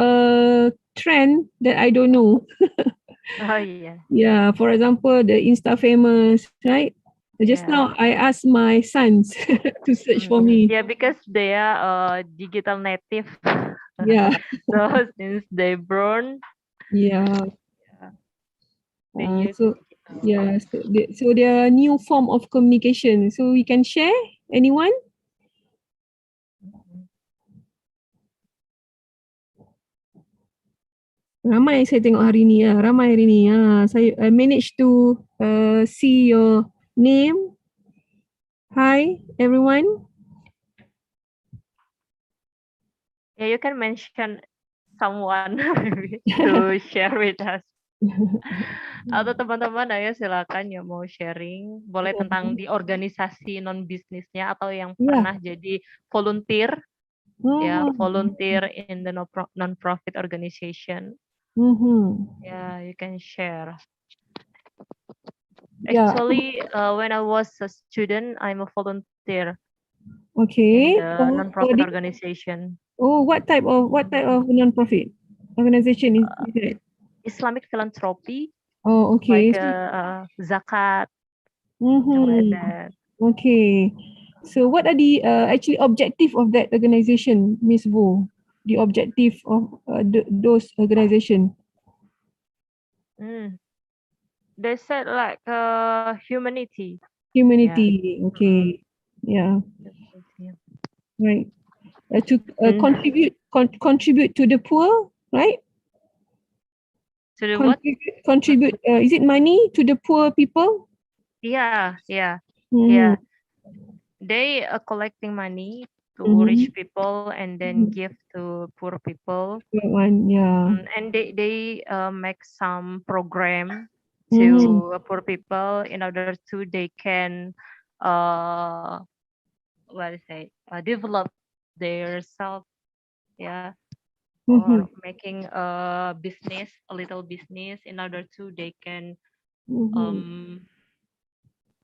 trend that I don't know. Oh yeah. Yeah, for example, the Insta famous, right? Just Yeah. now I asked my sons to search for me. Yeah, because they are digital native. Yeah, So since they born, yeah. they use So digital. yeah, so there are new form of communication. So we can share. Anyone? Ramai saya tengok hari ni ya. Ramai hari ni ya. Saya manage to see your name. Hi everyone. Yeah, you can mention someone maybe to share with us. Atau teman-teman, ayo silakan yang mau sharing, boleh tentang di organisasi non bisnisnya atau yang Yeah. pernah jadi volunteer, ya volunteer in the non-profit organization. Yeah, you can share. Yeah. Actually, when I was a student, I'm a volunteer Okay. in the non-profit organization. Oh, what type of non-profit organization is it? Islamic philanthropy, Oh, okay. like zakat, something like that. Okay. So what are the actually objective of that organization, Miss Wu? The objective of those organization? They said like humanity. Humanity. Okay. Yeah. Right. To contribute to the poor, right? To the what? Contribute. Is it money to the poor people? Yeah. They are collecting money to rich people and then give to poor people. That one, yeah. And they make some program to poor people in order to they can develop their self, yeah, or making a business, a little business, in order to they can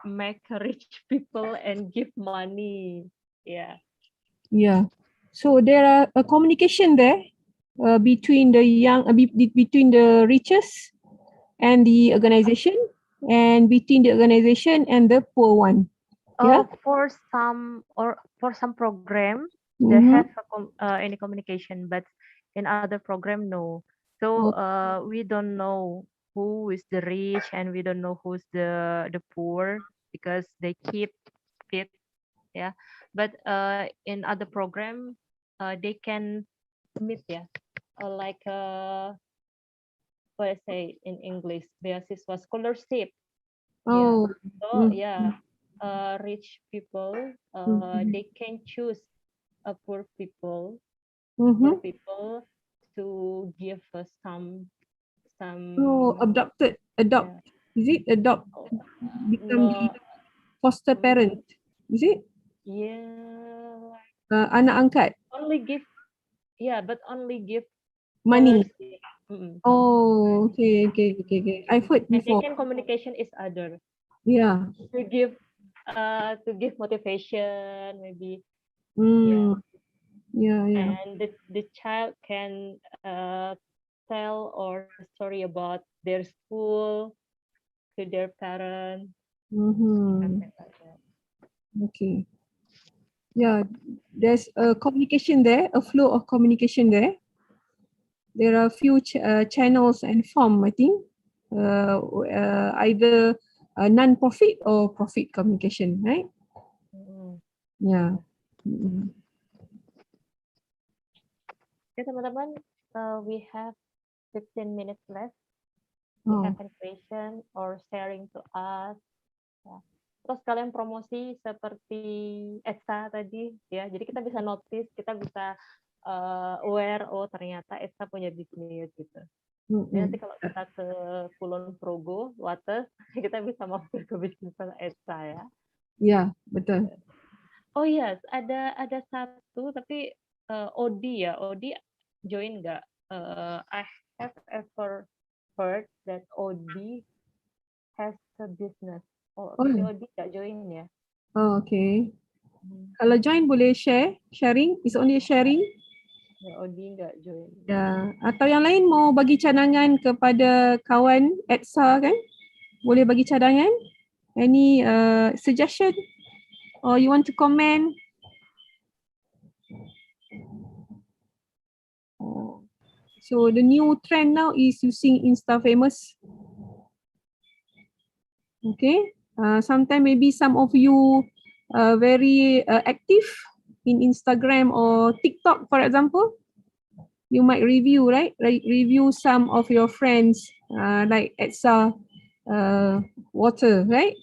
make rich people and give money. Yeah. Yeah. So there are a communication there between the between the riches and the organization, and between the organization and the poor one. Yeah. For some program, they have any communication, but in other program, no. So we don't know who is the rich and we don't know who's the poor because they keep it, yeah. But in other program, they can meet, yeah, like what I say in English, beasiswa scholarship. Oh. Yeah. So yeah, rich people they can choose a poor people to give some. Oh, adopt. Yeah. Is it adopt? Become the foster parent. Is it? Yeah. Anak angkat. Only give. Yeah, but only give Money. scholarship. Oh, okay. I've heard And before. they can communication is other. Yeah. To give motivation, maybe. Yeah. And the child can tell or story about their school to their parents. Something like that. Okay. Yeah, there's a communication there, a flow of communication there. There are a few channels and form, I think, either non-profit or profit communication, right? Yeah. Okay, teman-teman, we have 15 minutes left. Do you have any question or sharing to us? Ya. Terus kalian promosi seperti Etsa tadi ya. Jadi kita bisa notice, kita bisa aware, oh ternyata Etsa punya bisnis gitu. Jadi nanti kalau kita ke Kulon Progo, Wates, kita bisa mampir ke bisnis Etsa ya. Ya, betul. Oh iya, ada satu tapi Odi ya, Odi join nggak? I have ever heard that Odi has a business. Oh, Oh, tapi Odi nggak join ya? oh okay. Kalau join boleh sharing. It's only a sharing. Ya, Odi nggak join. Ya. Atau yang lain mau bagi cadangan kepada kawan ETSA kan? Boleh bagi cadangan? Any suggestion? Or you want to comment? So the new trend now is using Insta Famous. Okay. Sometimes maybe some of you very active in Instagram or TikTok, for example. You might review, right? Like review some of your friends, like Etsa water, right?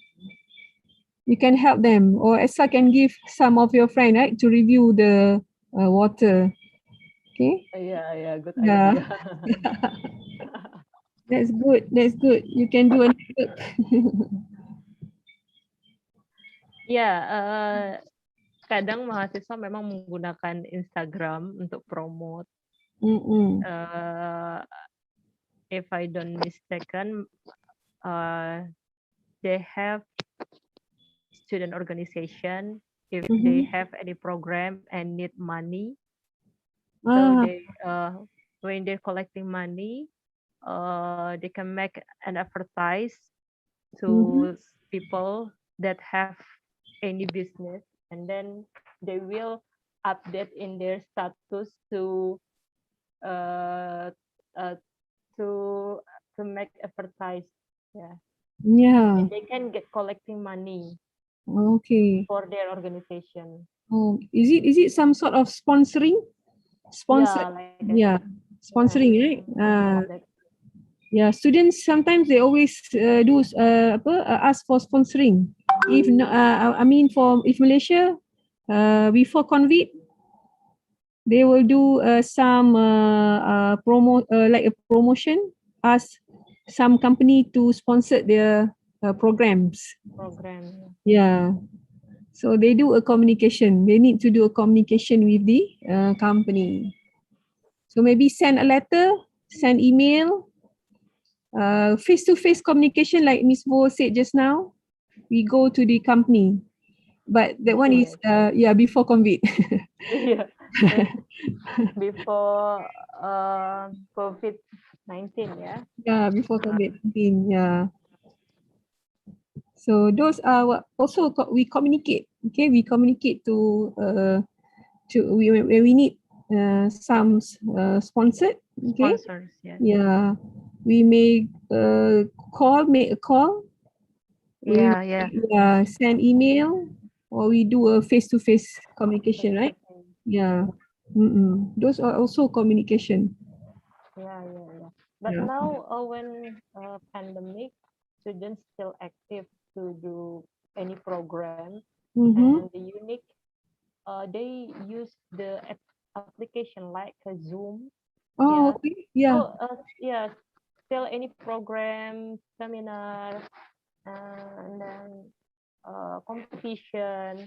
You can help them, or Etsa can give some of your friend, right, to review the water. Okay. Yeah, good Yeah. idea. That's good. That's good. You can do a network. Ya, kadang mahasiswa memang menggunakan Instagram untuk promote. If I don't mistaken, they have student organization. If they have any program and need money, so they when they're collecting money, they can make an advertise to people that have any business, and then they will update in their status to make advertise. Yeah. And they can get collecting money Okay. for their organization. Oh, is it some sort of sponsoring? Sponsor. Yeah. Sponsoring, right? Yeah, students sometimes they always do ask for sponsoring. If no, I mean if Malaysia before COVID, they will do some like a promotion, ask some company to sponsor their programs. Yeah. So they do a communication. They need to do a communication with the company. So maybe send a letter, send email, face-to-face communication like Ms. Vo said just now. We go to the company. But that one is before COVID. Yeah. Before COVID-19, yeah. Yeah, before COVID-19, yeah. So those are what also we communicate. Okay, we communicate to when we need some sponsored. Okay. Sponsors, yeah. Yeah, we may make a call. Yeah. Send email, or we do a face-to-face communication, right? Yeah. Those are also communication. Yeah. But now when pandemic, students still active to do any program, and the unique, they use the application like a Zoom. Oh, okay. Yeah. So, still any program, seminar, and then competition.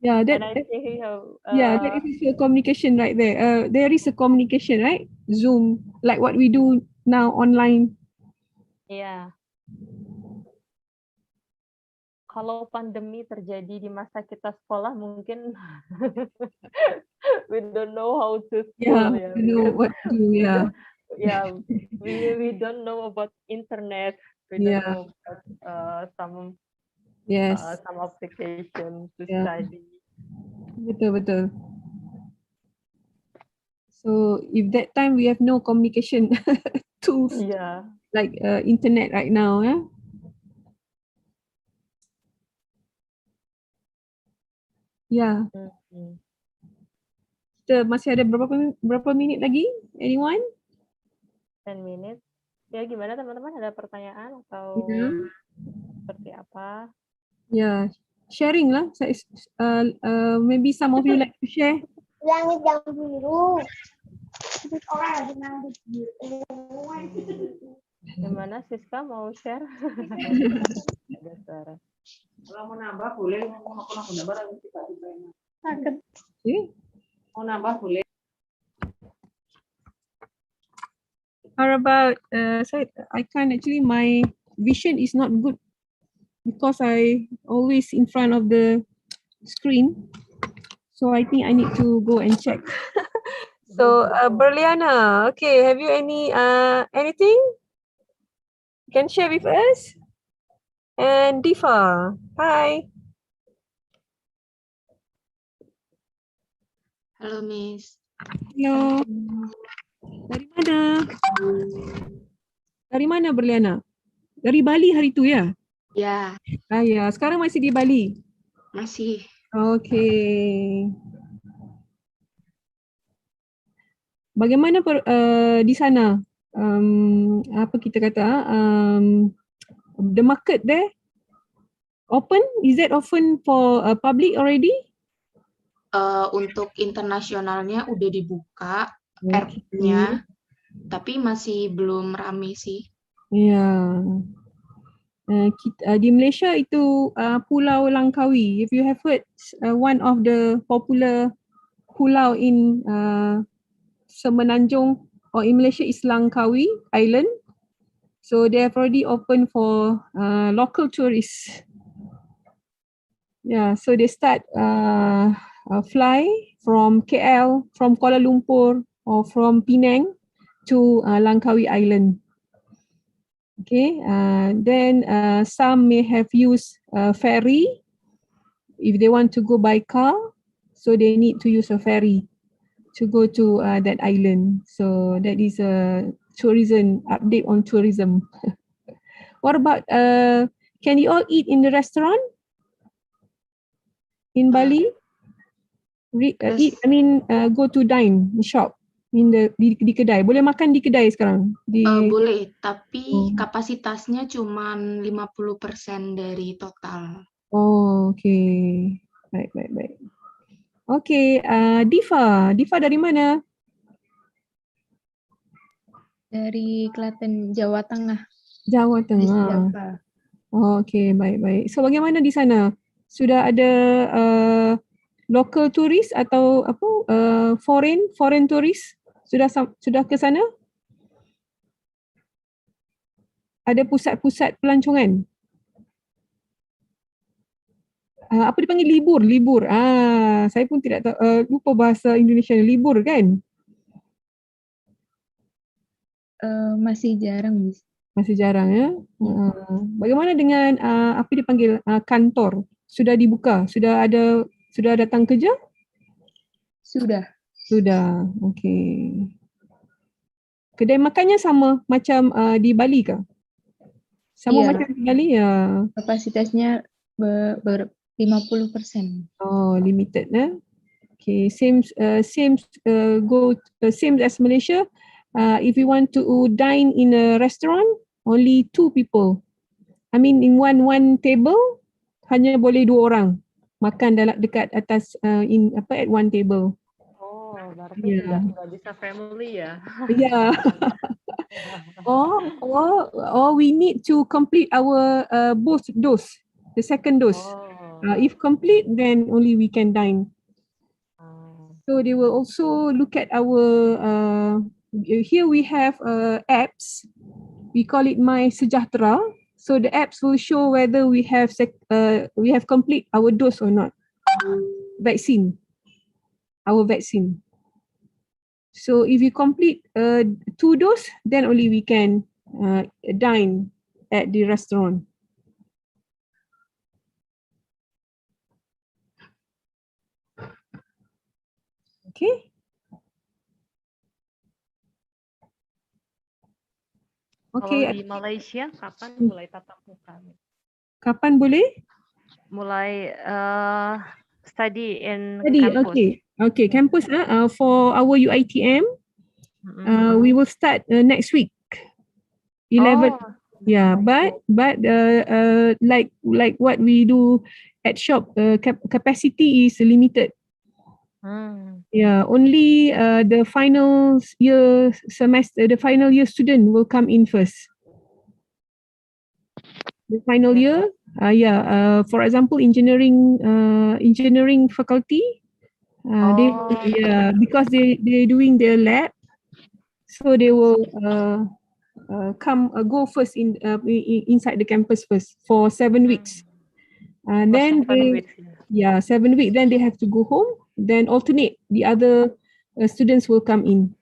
Yeah, that is a communication right there. There is a communication, right? Zoom, like what we do now online. Yeah. Kalau pandemi terjadi di masa kita sekolah, mungkin we don't know how to school. Yeah, we know what to do. Yeah. Yeah, we don't know about internet. We don't know about some application to study. Betul. So if that time we have no communication tools, like internet right now, yeah. Yeah. Kita masih ada berapa minit lagi? Anyone? 10 minutes. Ya, gimana teman-teman? Ada pertanyaan atau Ya, seperti apa? ya. Sharing lah. Maybe some of you like to share. Langit yang biru. Orang lagi nangis biru. Gimana Siska mau share? Ada suara. Kalau mau nambah boleh, mau nambah lagi tiba-tiba. Okay. Mau nambah boleh. How about I can't actually, my vision is not good because I always in front of the screen. So I think I need to go and check. So Berliana, okay, have you anything you can share with us? And Diva, hi. Halo Miss. Hello. Dari mana? Dari mana Berliana? Dari Bali hari tu ya? Ya, Ya, sekarang masih di Bali. masih. Okay. Bagaimana di sana? Apa kita kata? The market there open? Is that open for public already? Untuk internasionalnya udah dibuka Okay. airportnya, tapi masih belum rame sih. Ya. Di Malaysia itu Pulau Langkawi. If you have heard, one of the popular pulau in Semenanjung or in Malaysia is Langkawi Island. So they have already opened for local tourists. Yeah, so they start fly from KL, from Kuala Lumpur or from Penang to Langkawi Island. Okay, then some may have used ferry if they want to go by car, so they need to use a ferry to go to that island. So that is a tourism update on tourism. What about can you all eat in the restaurant in Bali? Eat, I mean go to dine, shop in di kedai. Boleh makan di kedai sekarang? Boleh, tapi kapasitasnya cuma 50% dari total. Oh, okay. Baik. Okay, Diva dari mana? Dari Klaten, Jawa Tengah. Jawa Tengah. Oh, okay, baik. So bagaimana di sana? Sudah ada local tourist atau foreign tourist sudah ke sana? Ada pusat-pusat pelancongan? Apa dipanggil libur? Saya pun tidak tahu, lupa bahasa Indonesia. Libur kan? Masih jarang, Miss. Masih jarang ya. Bagaimana dengan apa dipanggil kantor? Sudah dibuka? Sudah datang kerja? Sudah. Okey. Kedai makannya sama macam di Bali ke? Sama Iya. macam di Bali ya. Kapasitasnya 50%. Oh, limited ya. Okay, same as Malaysia. If you want to dine in a restaurant, only 2 people. I mean in one table hanya boleh 2 orang makan dekat atas at one table. Oh, berarti nggak bisa family ya? Yeah. or we need to complete our both dose, the second dose. If complete, then only we can dine. So they will also look at our here we have apps. We call it My Sejahtera. So the apps will show whether we have complete our dose or not. Our vaccine. So if you complete 2 dose, then only we can dine at the restaurant. Okay. Okay. Kalau di Malaysia kapan mulai tatap muka? Kapan boleh? Mulai study in Study, campus. Okay, campus for our UiTM, we will start next week. 11. Oh, Yeah, but like what we do at shop, capacity is limited. Yeah, only the final year semester, the final year student will come in first. The final year, for example, engineering faculty, because they're doing their lab, so they will go first inside the campus first for 7 weeks, and then 7 weeks. 7 weeks. Then they have to go home. Then alternate, the other students will come in.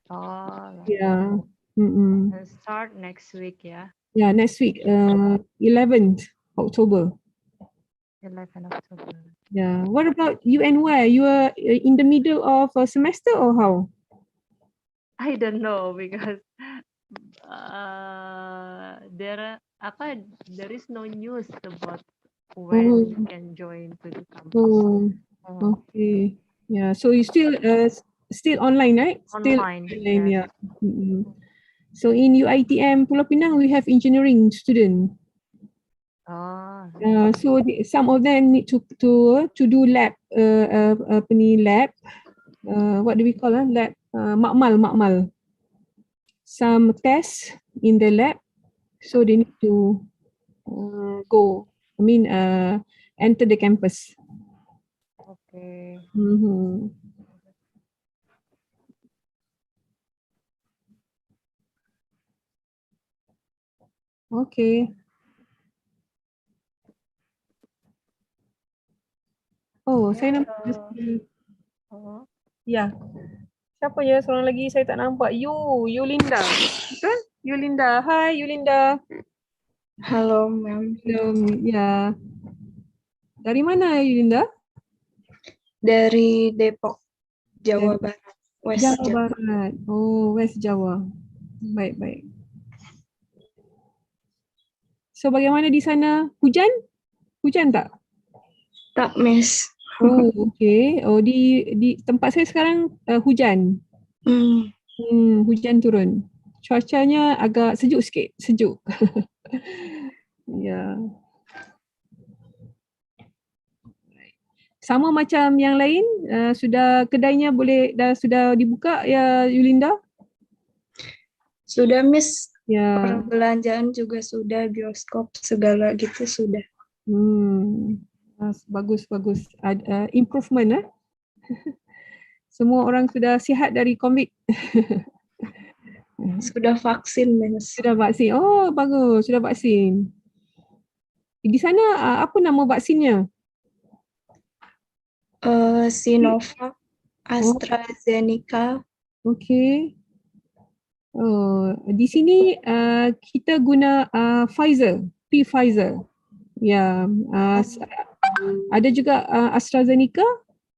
Oh, Yeah. Mm-mm. and start next week, yeah. Yeah, next week, 11th October. 11 October. Yeah. What about you and where? You are in the middle of a semester or how? I don't know because there is no news about when you can join to the campus. Okay. Yeah. So you still online, right? Still Online, online, yes. yeah. Mm-mm. So in UiTM Pulau Pinang, we have engineering student. Oh. So some of them need to do lab, lab. What do we call lab? Makmal. Some tests in the lab, so they need to enter the campus. Okay. Mm-hmm. Okay. Oh, saya nampak. Ya. Siapa ya? Seorang lagi saya tak nampak. Yulinda. Betul? Yulinda. Hai Yulinda. Halo, Ma'am. Ya. Dari mana Yulinda? Dari Depok, Jawa Barat. West Jawa Barat. Oh, West Jawa. Baik. So bagaimana di sana? Hujan? Hujan tak? Tak, Miss. Oh, okay. Oh, di tempat saya sekarang hujan. Hujan turun. Cuacanya agak sejuk sikit. Sejuk. Ya. Sama macam yang lain, sudah kedainya sudah dibuka ya Yulinda? Sudah, Miss. Ya. Perbelanjaan juga sudah, bioskop segala gitu sudah. Bagus. Ada improvement. Semua orang sudah sihat dari COVID. Sudah vaksin, Miss. Sudah vaksin. Oh, bagus. Sudah vaksin. Di sana apa nama vaksinnya? Sinovac, AstraZeneca. Okay. Oh, di sini kita guna Pfizer, Pfizer. Ya, ada juga AstraZeneca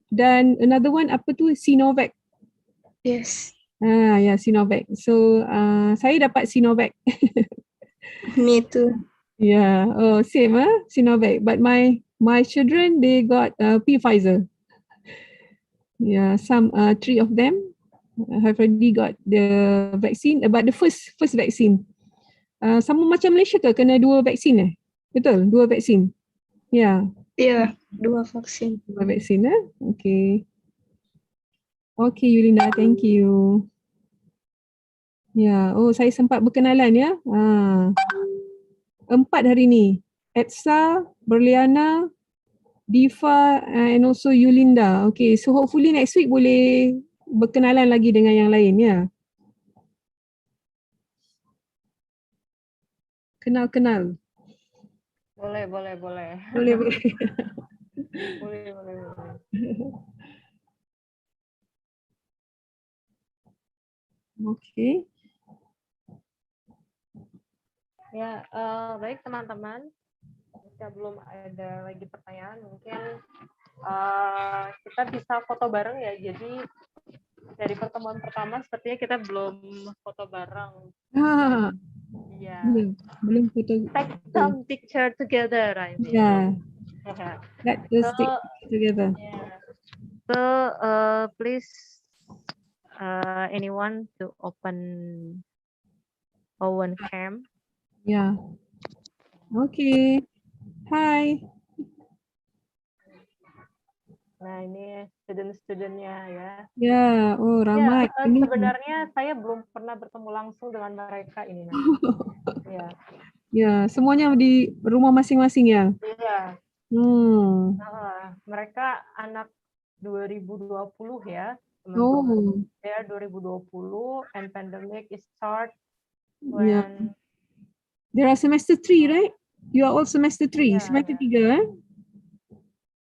dan another one apa tu Sinovac. Yes. Ya, Sinovac. So saya dapat Sinovac. Me too. Yeah. Oh, same Sinovac. But my children they got Pfizer. Yeah, some 3 of them have already got the vaccine, but the first vaccine. Sama macam Malaysia ke kena 2 vaksin Betul, 2 vaksin. Ya. Iya, 2 vaksin. 2 vaksin Okay. Okay Yulinda, thank you. Ya, oh saya sempat berkenalan ya. 4 hari ni. Etsa, Berliana, Diva and also Yulinda. Okay, so hopefully next week boleh berkenalan lagi dengan yang lain ya. Kenal. Boleh. Boleh. boleh. Okay. Ya, baik teman-teman. Jika belum ada lagi pertanyaan, mungkin kita bisa foto bareng ya. Jadi dari pertemuan pertama sepertinya kita belum foto bareng. Iya. Belum foto. Take some picture together, I mean. Yeah. Let's take together. Yeah. So please anyone to open Owen Camp. Yeah. Okay. Hi. Nah, ini student-studentnya ya. Ya, oh Ya, ramai. sebenarnya saya belum pernah bertemu langsung dengan mereka ini. Ya. Ya, semuanya di rumah masing-masing ya. Iya. Mereka anak 2020 ya, teman-teman. Ya, 2020 and pandemic is start when Yeah. There are semester 3, right? You are all semester 3, semester 3, eh?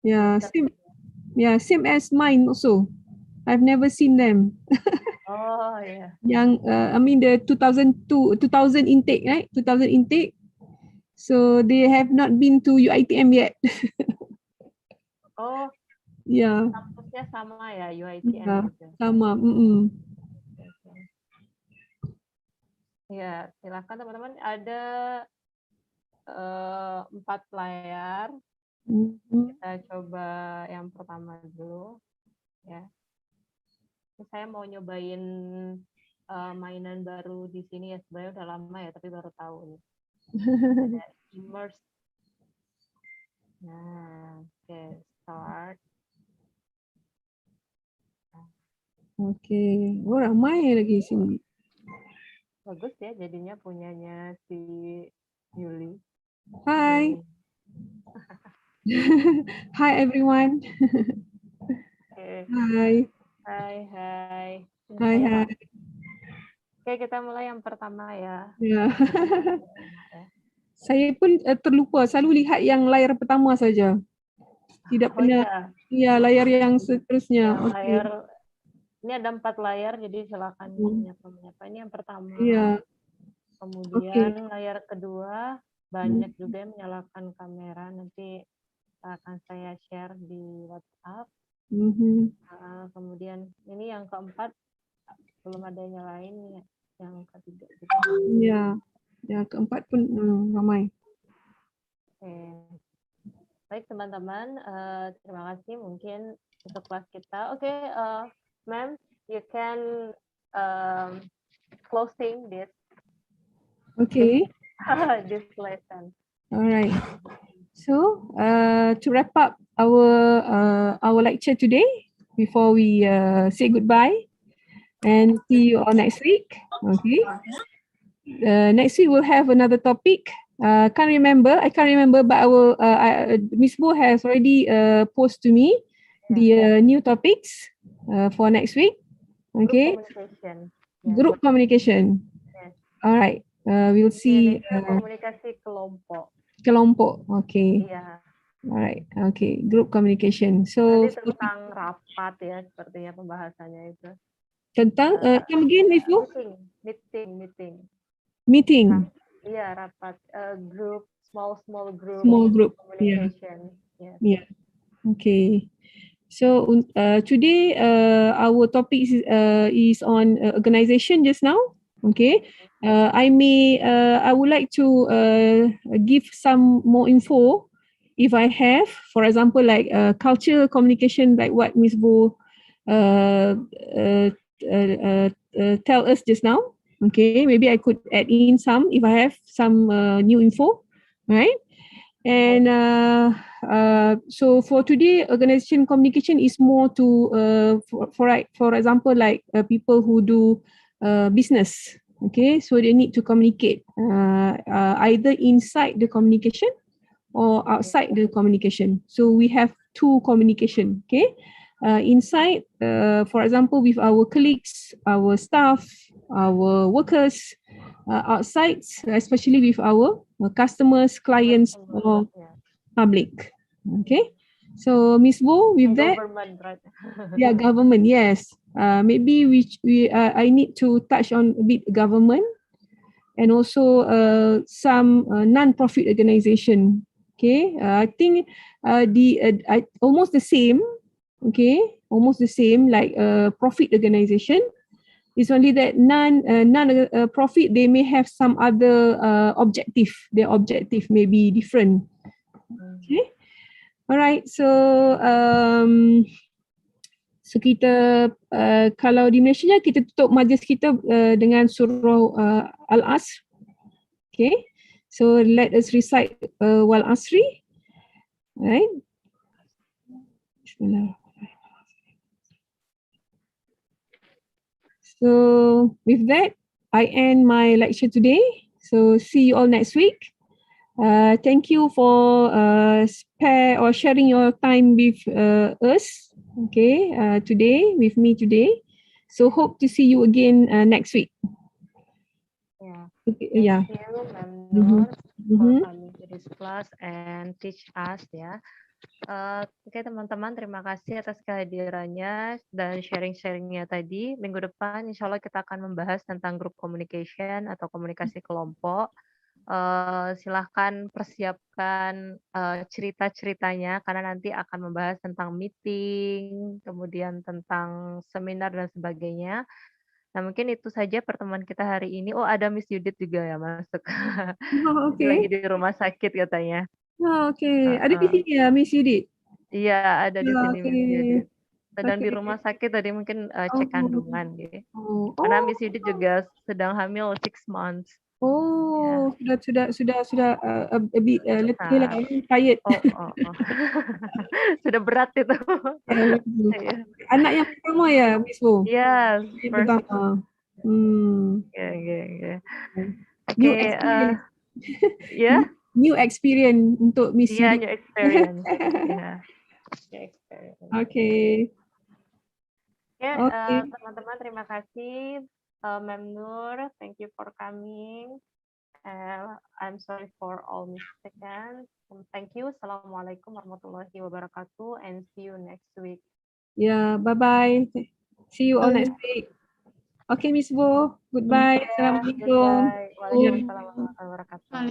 Yeah, same. Yeah, same as mine also. I've never seen them. Oh, yeah. Yang I mean the 2000 intake, right? 2000 intake. So they have not been to UiTM yet. Oh. Ya. Kampusnya sama ya, UiTM Ya, juga. sama. Ya, silakan teman-teman. Ada 4 layar. Kita coba yang pertama dulu. Ya. Saya mau nyobain mainan baru di sini ya. Sebenarnya udah lama ya, tapi baru tahu. Ada immerse. Nah, oke, start. Oke, oh ramai lagi sini. Bagus ya jadinya punyanya si Yuli. Hai. Hi everyone. Okay. Hai. Hai. Hai. Oke, kita mulai yang pertama ya. Ya. Saya pun terlupa, selalu lihat yang layar pertama saja. Tidak pernah. Ya, layar yang seterusnya. Layar ini ada 4 layar, jadi silakan menyapa. Ini yang pertama. Iya. Kemudian layar kedua, banyak juga yang menyalakan kamera. Nanti akan saya share di WhatsApp. Kemudian ini yang keempat, belum ada yang nyalain. Yang ketiga. Iya. Yang keempat pun ramai. Oke. Baik teman-teman, terima kasih mungkin untuk kelas kita. Oke, ma'am, you can closing this. Okay. This lesson. All right. So, to wrap up our lecture today, before we say goodbye and see you all next week. Okay. Next week we'll have another topic. I can't remember, but Miss Bo has already posted to me the new topics for next week. Okay. Group communication. Yes. All right. We'll see. Komunikasi kelompok. Kelompok. Okay. Iya. Alright. Okay. Group communication. So nanti tentang rapat ya, sepertinya pembahasannya itu. Tentang come again, Miss Bu? Meeting. Iya, rapat. Group, small group. Small group. Communication. Yeah. Okay. So today our topic is on organization just now. Okay. I would like to give some more info if I have, for example, like cultural communication, like what Ms. Bo tell us just now. Okay, maybe I could add in some if I have some new info, right? And so for today, organization communication is more to for example, like people who do business. Okay, so they need to communicate either inside the communication or outside the communication. So we have two communication. Okay, inside, for example, with our colleagues, our staff, our workers. Outside, especially with our customers, clients, or public. Okay. So Ms. Bo, with that, government, right? Yeah, government. Yes. Maybe I need to touch on a bit government and also some non-profit organization. Okay. I think almost the same. Okay, almost the same like profit organization. It's only that non-profit, they may have some other objective. Their objective may be different. Okay. All right. So So kita kalau di Malaysia kita tutup majlis kita dengan surah Al-Asr. Okay. So let us recite wal asri. Right. Bismillah. So with that, I end my lecture today. So see you all next week. Thank you for spare or sharing your time with us. Okay, today with me today. So hope to see you again next week. Yeah. Okay, Thank yeah. you, Ma'am Nur, for coming to this class and teach us ya. Oke teman-teman, terima kasih atas kehadirannya dan sharing-sharingnya tadi. Minggu depan insya Allah kita akan membahas tentang group communication atau komunikasi kelompok. Silahkan persiapkan cerita-ceritanya karena nanti akan membahas tentang meeting, kemudian tentang seminar dan sebagainya. Nah mungkin itu saja pertemuan kita hari ini. Oh ada Miss Judith juga ya masuk. Oh, Dia lagi okay. di rumah sakit katanya. Oh, okay. Ada di sini ya, Miss Judith? Iya ada di Ya, sini Miss Judith. Sedang di Okay. rumah sakit tadi mungkin cek kandungan gitu. Oh. Karena Miss Judith juga sedang hamil 6 months. Oh, sudah a bit letih lah, tired. Oh. Sudah berat itu. Ya, anak yang pertama ya, Miss Wu? Yes, Yang first. pertama. Yeah. New Okay, experience. yeah. New experience untuk Miss Yeah, Judith. new experience. Yeah. New experience. Okay. Okay. Teman-teman terima kasih. Ma'am Nur, thank you for coming. I'm sorry for all mistakes. Thank you. Assalamualaikum warahmatullahi wabarakatuh and see you next week. Yeah, bye-bye. See you all next week. Okay, Miss Bo. Goodbye. Assalamualaikum. Goodbye. Waalaikumsalam warahmatullahi wabarakatuh.